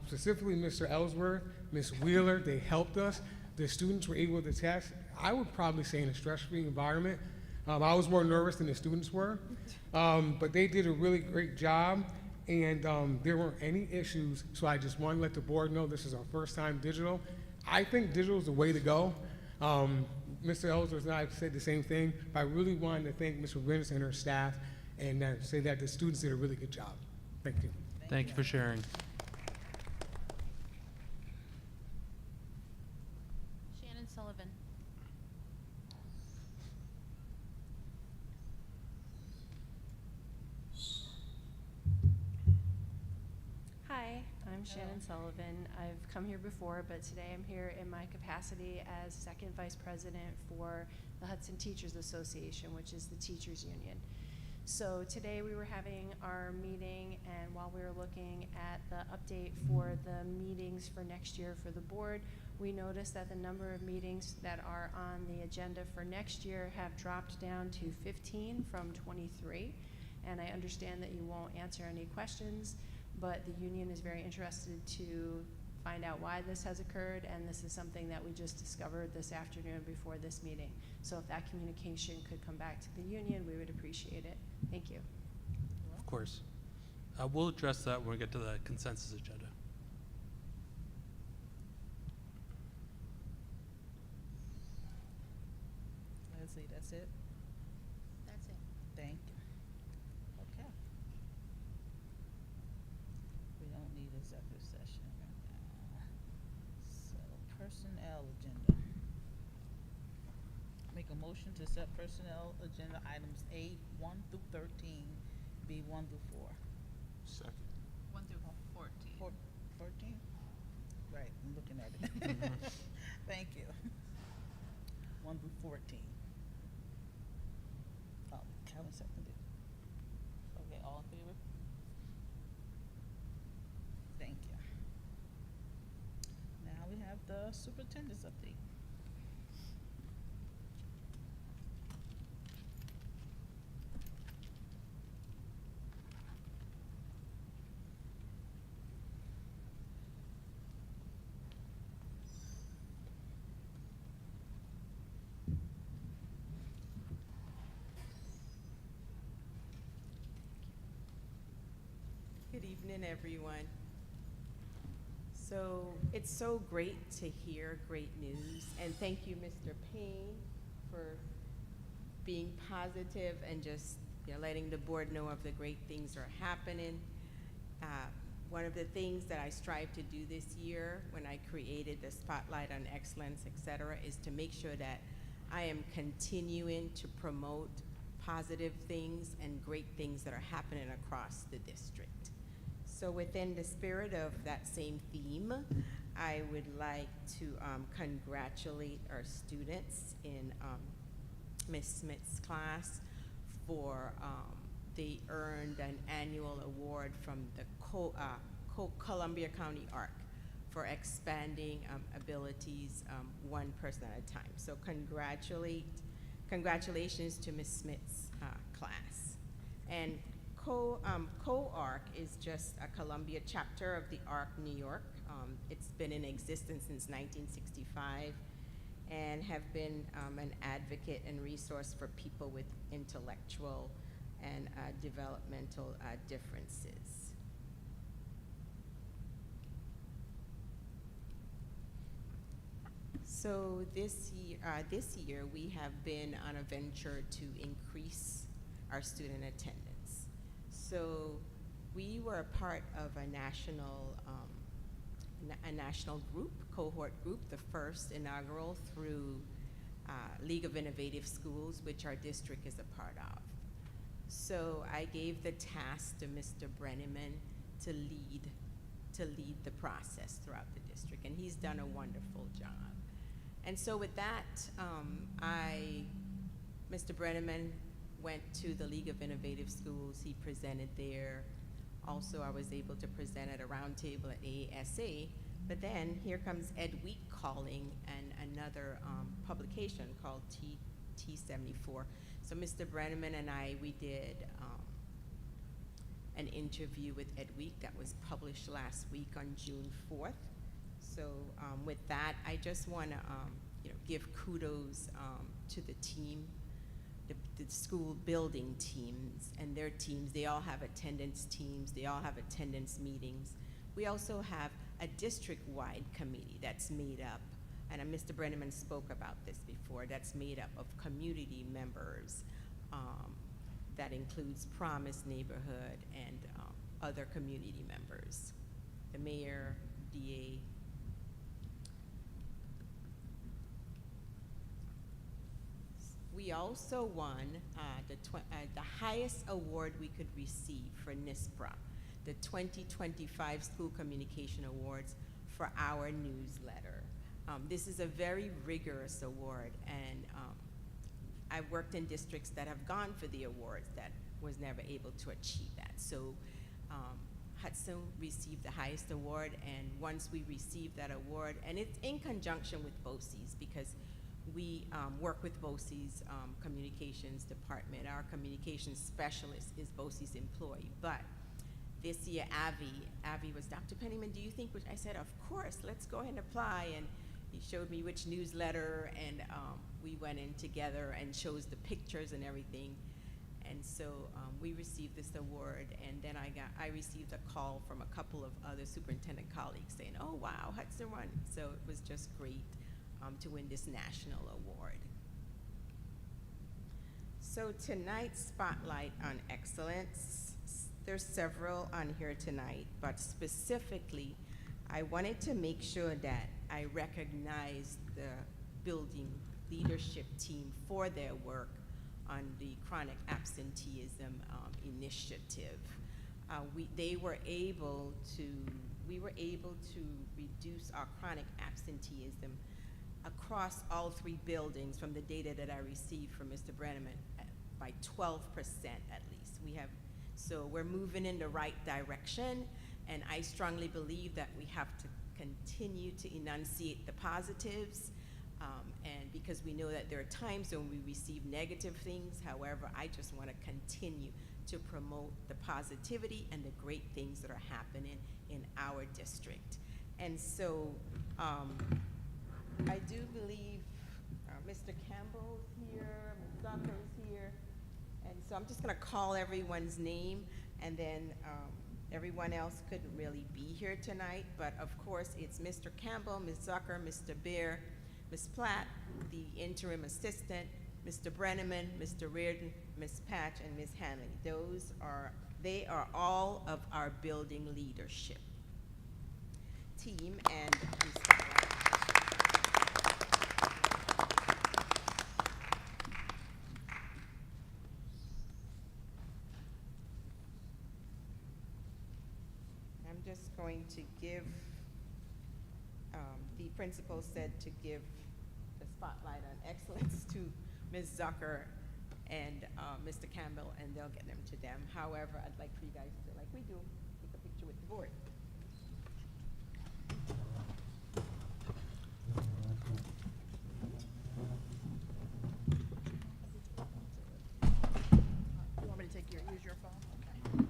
Specifically Mr. Ellsworth, Ms. Wheeler, they helped us. The students were able to test, I would probably say in a stress-free environment. I was more nervous than the students were, but they did a really great job, and there weren't any issues, so I just want to let the board know this is our first time digital. I think digital is the way to go. Mr. Ellsworth and I said the same thing, but I really wanted to thank Ms. Rabinowitz and her staff and say that the students did a really good job. Thank you. Thank you for sharing. Shannon Sullivan. Hi, I'm Shannon Sullivan. I've come here before, but today I'm here in my capacity as second vice president for the Hudson Teachers Association, which is the teachers union. So today we were having our meeting, and while we were looking at the update for the meetings for next year for the board, we noticed that the number of meetings that are on the agenda for next year have dropped down to 15 from 23. And I understand that you won't answer any questions, but the union is very interested to find out why this has occurred, and this is something that we just discovered this afternoon before this meeting. So if that communication could come back to the union, we would appreciate it. Thank you. Of course. We'll address that when we get to the consensus agenda. That's it? That's it. Thank you. Okay. We don't need executive session right now. So personnel agenda. Make a motion to set personnel agenda items A 1 through 13, B 1 through 4. Second. 1 through 14. 14? Right, I'm looking at it. Thank you. 1 through 14. Oh, Kevin seconded. Okay, all in favor? Thank you. Now we have the superintendent's update. Good evening, everyone. So it's so great to hear great news, and thank you, Mr. Payne, for being positive and just letting the board know of the great things that are happening. One of the things that I strive to do this year when I created the Spotlight on Excellence, et cetera, is to make sure that I am continuing to promote positive things and great things that are happening across the district. So within the spirit of that same theme, I would like to congratulate our students in Ms. Smith's class for they earned an annual award from the Columbia County ARC for expanding abilities one person at a time. So congratulations to Ms. Smith's class. And Co-ARC is just a Columbia chapter of the ARC New York. It's been in existence since 1965 and have been an advocate and resource for people with intellectual and developmental differences. So this year we have been on a venture to increase our student attendance. So we were a part of a national group, cohort group, the first inaugural through League of Innovative Schools, which our district is a part of. So I gave the task to Mr. Brenneman to lead the process throughout the district, and he's done a wonderful job. And so with that, Mr. Brenneman went to the League of Innovative Schools. He presented there. Also, I was able to present at a roundtable at AASA. But then here comes Ed Week calling and another publication called T74. So Mr. Brenneman and we did an interview with Ed Week that was published last week on June 4th. So with that, I just want to give kudos to the team, the school building teams and their teams. They all have attendance teams. They all have attendance meetings. We also have a district-wide committee that's made up, and Mr. Brenneman spoke about this before, that's made up of community members that includes Promise Neighborhood and other community members, the mayor, DA. We also won the highest award we could receive for NISPRA, the 2025 School Communication Awards for our newsletter. This is a very rigorous award, and I've worked in districts that have gone for the awards that was never able to achieve that. So Hudson received the highest award, and once we received that award, and it's in conjunction with BOCES because we work with BOCES communications department. Our communications specialist is BOCES employee, but this year Avi was, Dr. Pennyman, do you think, I said, of course, let's go ahead and apply, and he showed me which newsletter, and we went in together and chose the pictures and everything. And so we received this award, and then I received a call from a couple of other superintendent colleagues saying, oh wow, Hudson won. So it was just great to win this national award. So tonight's spotlight on excellence, there's several on here tonight, but specifically, I wanted to make sure that I recognize the building leadership team for their work on the chronic absenteeism initiative. We were able to reduce our chronic absenteeism across all 3 buildings from the data that I received from Mr. Brenneman by 12% at least. So we're moving in the right direction, and I strongly believe that we have to continue to enunciate the positives, and because we know that there are times when we receive negative things. However, I just want to continue to promote the positivity and the great things that are happening in our district. And so I do believe Mr. Campbell's here, Ms. Zucker's here, and so I'm just going to call everyone's name, and then everyone else couldn't really be here tonight, but of course it's Mr. Campbell, Ms. Zucker, Mr. Bear, Ms. Platt, the interim assistant, Mr. Brenneman, Mr. Reardon, Ms. Patch, and Ms. Hanley. They are all of our building leadership team, and I'm just going to give, the principal said to give the spotlight on excellence to Ms. Zucker and Mr. Campbell, and they'll get them to them. However, I'd like for you guys to, like we do, take a picture with the board. You want me to use your phone? Okay.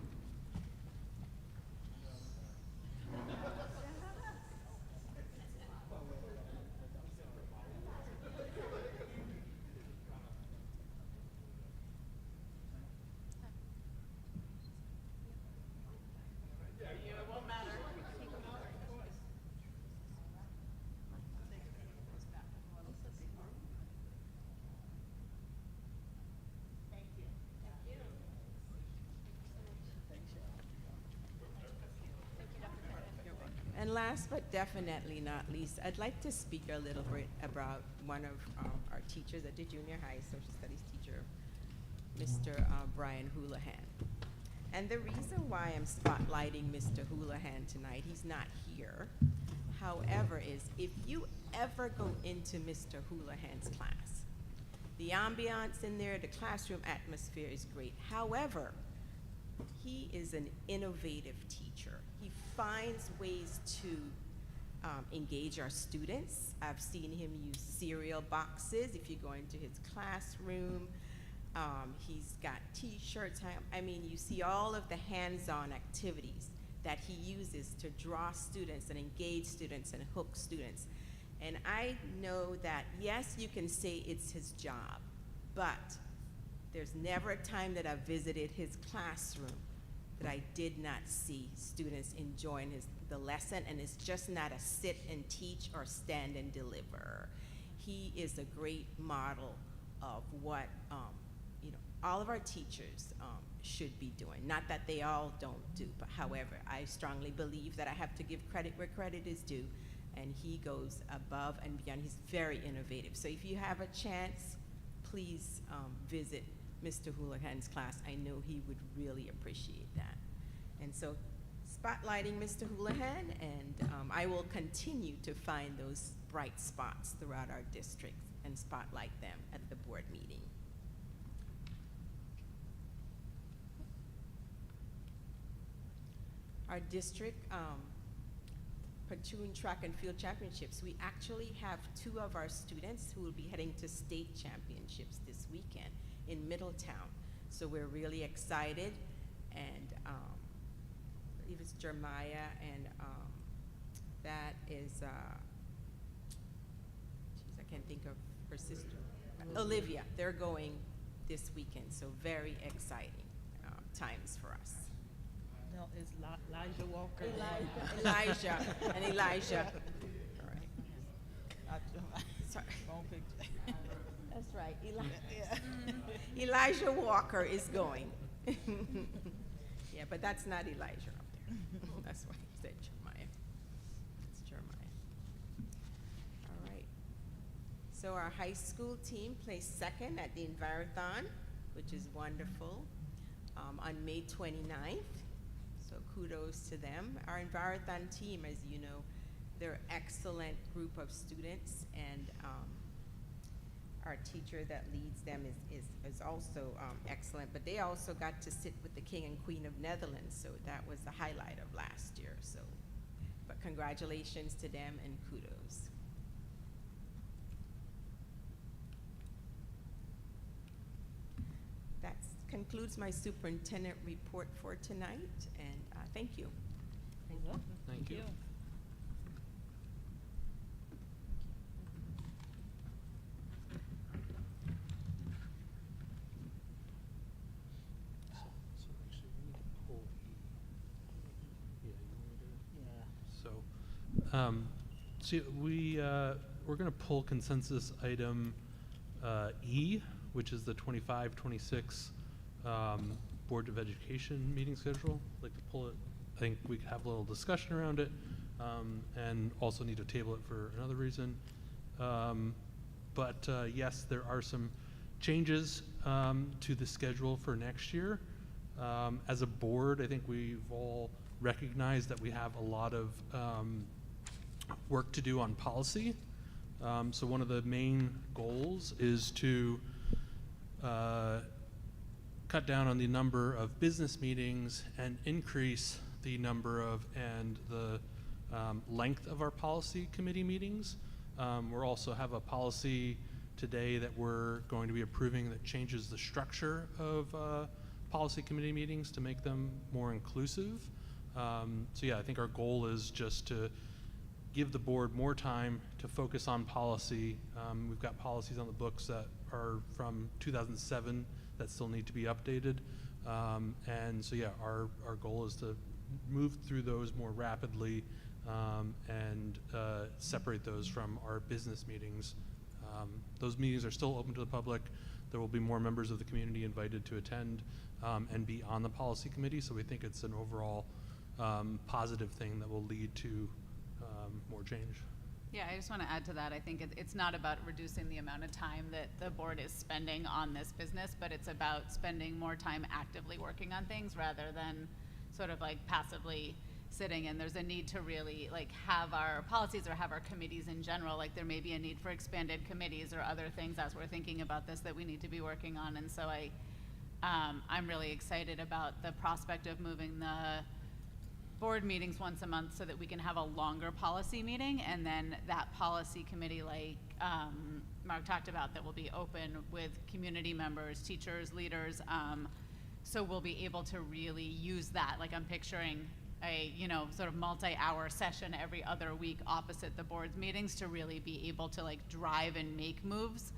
And last but definitely not least, I'd like to speak a little bit about one of our teachers at the junior high, social studies teacher, Mr. Brian Houlihan. And the reason why I'm spotlighting Mr. Houlihan tonight, he's not here, however, is if you ever go into Mr. Houlihan's class, the ambiance in there, the classroom atmosphere is great. However, he is an innovative teacher. He finds ways to engage our students. I've seen him use cereal boxes if you go into his classroom. He's got t-shirts. I mean, you see all of the hands-on activities that he uses to draw students and engage students and hook students. And I know that, yes, you can say it's his job, but there's never a time that I've visited his classroom that I did not see students enjoying the lesson, and it's just not a sit and teach or stand and deliver. He is a great model of what all of our teachers should be doing. Not that they all don't do, but however, I strongly believe that I have to give credit where credit is due, and he goes above and beyond. He's very innovative. So if you have a chance, please visit Mr. Houlihan's class. I know he would really appreciate that. And so spotlighting Mr. Houlihan, and I will continue to find those bright spots throughout our district and spotlight them at the board meeting. Our district platoon track and field championships, we actually have 2 of our students who will be heading to state championships this weekend in Middletown. So we're really excited, and I believe it's Jeremiah, and that is, geez, I can't think of her sister, Olivia. They're going this weekend, so very exciting times for us. No, it's Elijah Walker. Elijah and Elijah. All right. Sorry. Wrong picture. That's right. Elijah Walker is going. Yeah, but that's not Elijah up there. That's why he said Jeremiah. It's Jeremiah. All right. So our high school team placed second at the Envirothon, which is wonderful, on May 29th. So kudos to them. Our Envirothon team, as you know, they're an excellent group of students, and our teacher that leads them is also excellent, but they also got to sit with the King and Queen of Netherlands, so that was the highlight of last year. So, but congratulations to them and kudos. That concludes my superintendent report for tonight, and thank you. Thank you. So actually, we need to pull E. Yeah, you want me to? Yeah. So, we're going to pull consensus item E, which is the 25-26 Board of Education meeting schedule. I'd like to pull it. I think we could have a little discussion around it, and also need to table it for another reason. But yes, there are some changes to the schedule for next year. As a board, I think we've all recognized that we have a lot of work to do on policy. So one of the main goals is to cut down on the number of business meetings and increase the number of and the length of our policy committee meetings. We'll also have a policy today that we're going to be approving that changes the structure of policy committee meetings to make them more inclusive. So yeah, I think our goal is just to give the board more time to focus on policy. We've got policies on the books that are from 2007 that still need to be updated. And so yeah, our goal is to move through those more rapidly and separate those from our business meetings. Those meetings are still open to the public. There will be more members of the community invited to attend and be on the policy committee. So we think it's an overall positive thing that will lead to more change. Yeah, I just want to add to that. I think it's not about reducing the amount of time that the board is spending on this business, but it's about spending more time actively working on things rather than sort of like passively sitting. And there's a need to really like have our policies or have our committees in general. Like there may be a need for expanded committees or other things as we're thinking about this that we need to be working on. And so I'm really excited about the prospect of moving the board meetings once a month so that we can have a longer policy meeting, and then that policy committee, like Mark talked about, that will be open with community members, teachers, leaders, so we'll be able to really use that. Like I'm picturing a sort of multi-hour session every other week opposite the board's meetings to really be able to like drive and make moves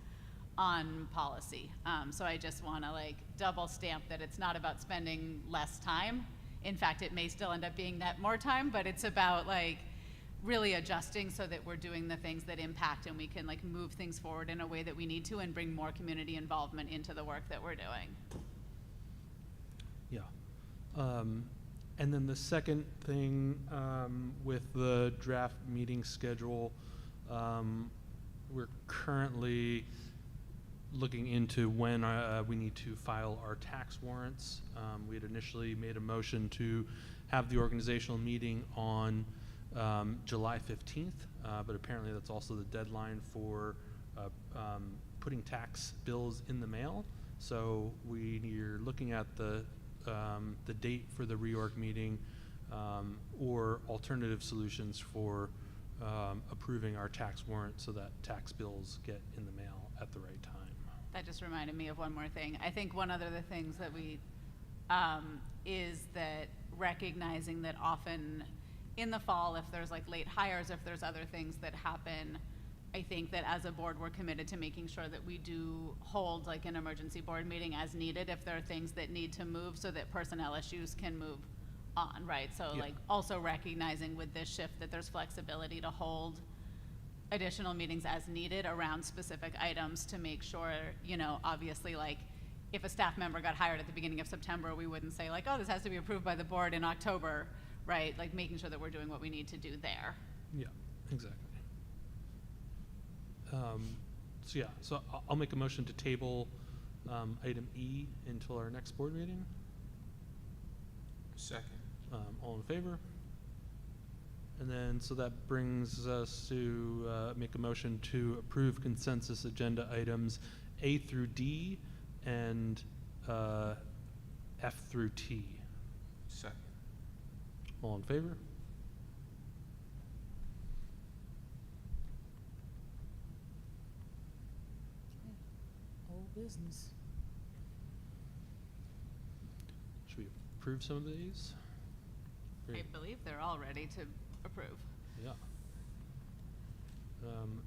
on policy. So I just want to like double stamp that it's not about spending less time. In fact, it may still end up being that more time, but it's about like really adjusting so that we're doing the things that impact and we can like move things forward in a way that we need to and bring more community involvement into the work that we're doing. Yeah. And then the second thing with the draft meeting schedule, we're currently looking into when we need to file our tax warrants. We had initially made a motion to have the organizational meeting on July 15th, but apparently that's also the deadline for putting tax bills in the mail. So we're looking at the date for the reorg meeting or alternative solutions for approving our tax warrant so that tax bills get in the mail at the right time. That just reminded me of one more thing. I think one of the things that we, is that recognizing that often in the fall, if there's like late hires, if there's other things that happen, I think that as a board, we're committed to making sure that we do hold like an emergency board meeting as needed if there are things that need to move so that personnel issues can move on, right? So Yeah. like also recognizing with this shift that there's flexibility to hold additional meetings as needed around specific items to make sure, you know, obviously, like, if a staff member got hired at the beginning of September, we wouldn't say like, oh, this has to be approved by the board in October, right? Like making sure that we're doing what we need to do there. Yeah, exactly. So I'll make a motion to table item E until our next board meeting. Second. All in favor? And then, so that brings us to make a motion to approve consensus agenda items A through D and F through T. Second. All in favor? Old business. Should we approve some of these? I Great. believe they're all ready to approve. Yeah.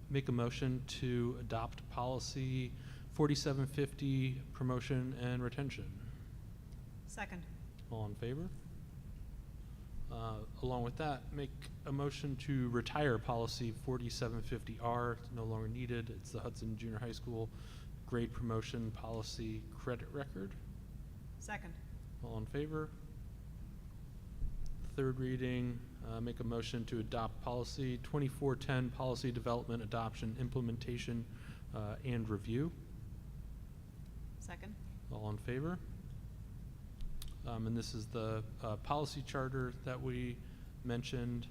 Make a motion to adopt policy 4750, promotion and retention. Second. All in favor? Along with that, make a motion to retire policy 4750R, it's no longer needed. It's the Hudson Junior High School grade promotion policy credit record. Second. All in favor? Third reading, make a motion to adopt policy 2410, policy development, adoption, implementation, and review. Second. All in favor? And this is the policy charter that we mentioned.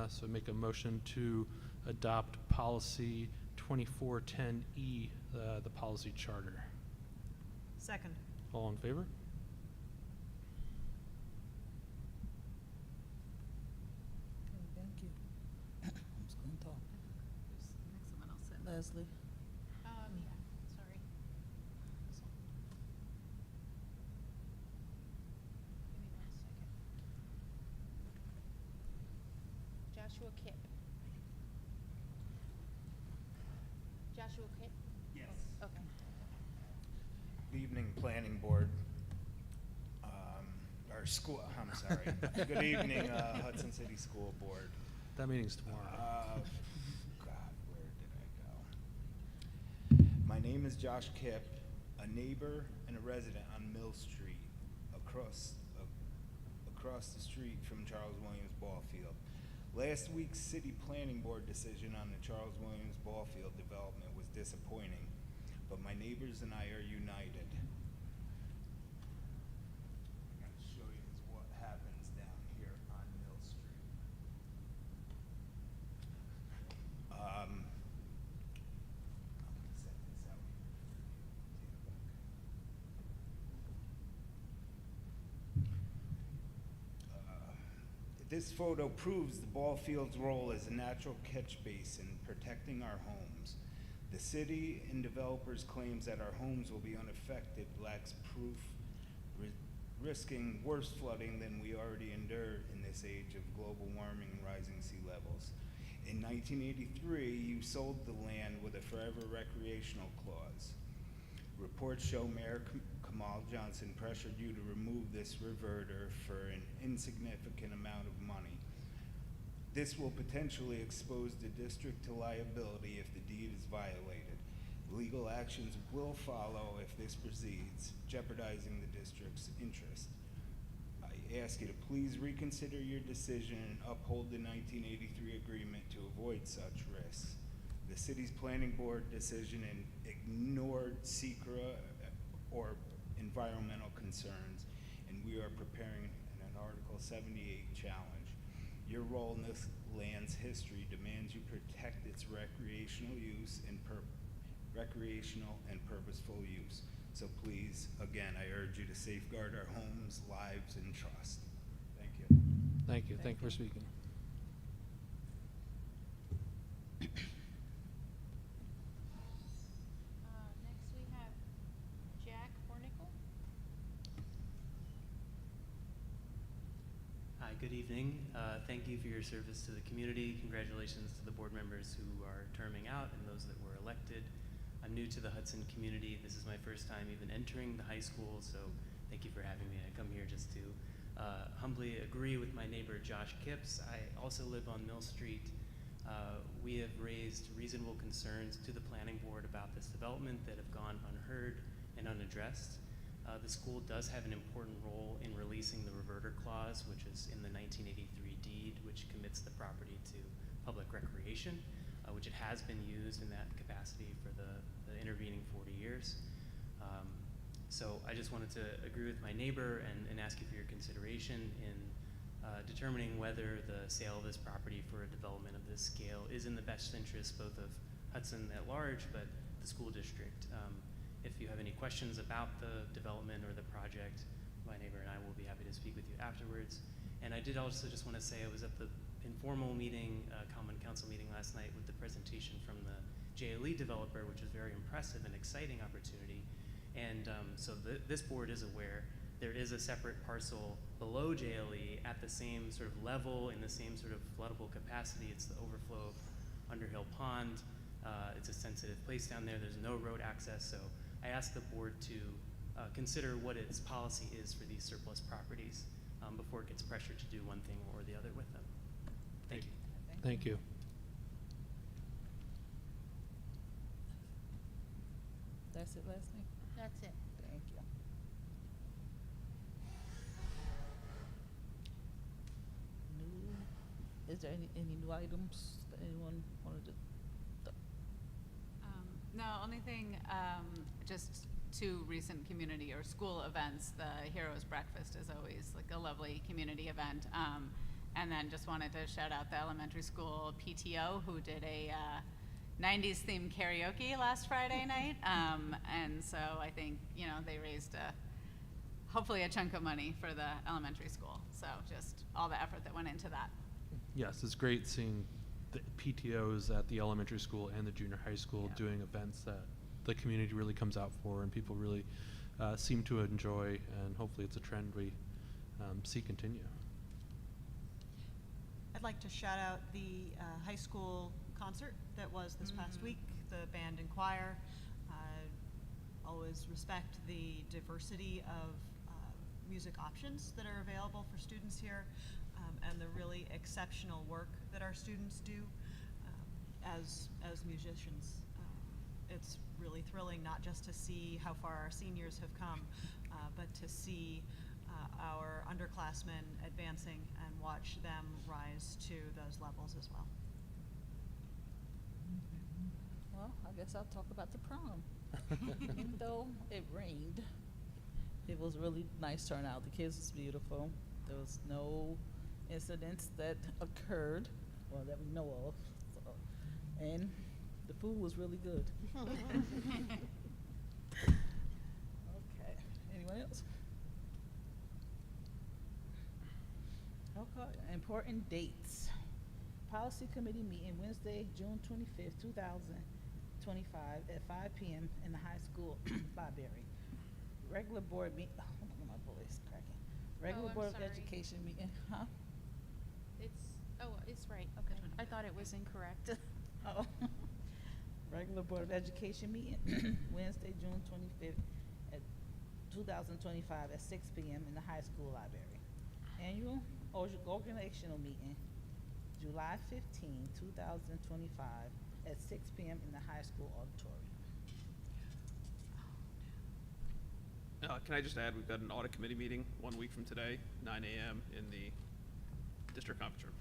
So make a motion to adopt policy 2410E, the policy charter. Second. All in favor? Okay, thank you. I'm just gonna talk. Next someone else said. Leslie. Yeah, sorry. Give me 1 second. Joshua Kipp. Joshua Kipp? Yes. Okay. Good evening, Planning Board. Or school, I'm sorry. Good evening, Hudson City School Board. That meeting's tomorrow. God, where did I go? My name is Josh Kipp, a neighbor and a resident on Mill Street, across the street from Charles Williams Ball Field. Last week's City Planning Board decision on the Charles Williams Ball Field development was disappointing, but my neighbors and I are united. I'm going to show you what happens down here on Mill Street. I'm going to set this out here. This photo proves the ball field's role as a natural catch basin protecting our homes. The city and developers' claims that our homes will be unaffected lacks proof, risking worse flooding than we already endure in this age of global warming and rising sea levels. In 1983, you sold the land with a forever recreational clause. Reports show Mayor Kamal Johnson pressured you to remove this reverter for an insignificant amount of money. This will potentially expose the district to liability if the deed is violated. Legal actions will follow if this proceeds, jeopardizing the district's interest. I ask you to please reconsider your decision and uphold the 1983 agreement to avoid such risks. The city's planning board decision ignored SECRA or environmental concerns, and we are preparing an Article 78 challenge. Your role in this land's history demands you protect its recreational use and purposeful use. So please, again, I urge you to safeguard our homes, lives, and trust. Thank you. Thank you. Thank you for speaking. Next we have Jack Hornicle. Hi, good evening. Thank you for your service to the community. Congratulations to the board members who are terming out and those that were elected. I'm new to the Hudson community. This is my first time even entering the high school, so thank you for having me. I come here just to humbly agree with my neighbor Josh Kipps. I also live on Mill Street. We have raised reasonable concerns to the planning board about this development that have gone unheard and unaddressed. The school does have an important role in releasing the reverter clause, which is in the 1983 deed, which commits the property to public recreation, which it has been used in that capacity for the intervening 40 years. So I just wanted to agree with my neighbor and ask you for your consideration in determining whether the sale of this property for a development of this scale is in the best interest both of Hudson at large, but the school district. If you have any questions about the development or the project, my neighbor and I will be happy to speak with you afterwards. And I did also just want to say I was at the informal meeting, common council meeting last night with the presentation from the JLE developer, which was very impressive and exciting opportunity. And so this board is aware there is a separate parcel below JLE at the same sort of level, in the same sort of floodable capacity. It's the overflow of Underhill Pond. It's a sensitive place down there. There's no road access. So I asked the board to consider what its policy is for these surplus properties before it gets pressured to do one thing or the other with them. Thank you. Thank you. That's it, Leslie? That's it. Thank you. New, is there any new items that anyone wanted to? No, only thing, just two recent community or school events. The Heroes Breakfast is always like a lovely community event. And then just wanted to shout out the elementary school PTO who did a 90s themed karaoke last Friday night. And so I think, you know, they raised hopefully a chunk of money for the elementary school. So just all the effort that went into that. Yes, it's great seeing the PTOs at the elementary school and the junior high school doing events that the community really comes out for and people really seem to enjoy, and hopefully it's a trend we see continue. I'd like to shout out the high school concert that was this past week, the band and choir. Always respect the diversity of music options that are available for students here, and the really exceptional work that our students do as musicians. It's really thrilling not just to see how far our seniors have come, but to see our underclassmen advancing and watch them rise to those levels as well. Well, I guess I'll talk about the prom. Even though it rained, it was really nice turnout. The kids was beautiful. There was no incidents that occurred, or that we know of. So, and the food was really good. Okay. Anyone else? Okay. Important dates. Policy Committee meeting Wednesday, June 25th, 2025 at 5 p.m. in the high school library. Regular board meeting, my voice cracking. Regular I'm Board of sorry. Education meeting, huh? It's right, okay. I thought it was incorrect. Oh. Regular Board of Education meeting Wednesday, June 25th at 2025 at 6 p.m. in the high school library. Annual organizational meeting July 15, 2025 at 6 p.m. in the high school auditorium. Can I just add, we've got an audit committee meeting 1 week from today, 9 a.m. in the district conference room.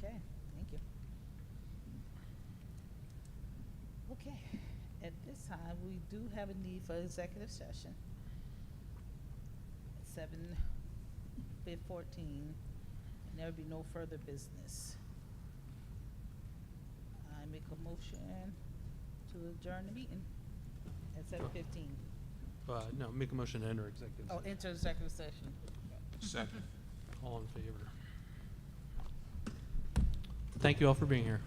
Okay, thank you. Okay, at this time, we do have a need for executive session. 7:14, and there will be no further business. I make a motion to adjourn the meeting at 7:15. No, make a motion to enter executive Oh, session. enter executive session. Second. All in favor? Thank you all for being here.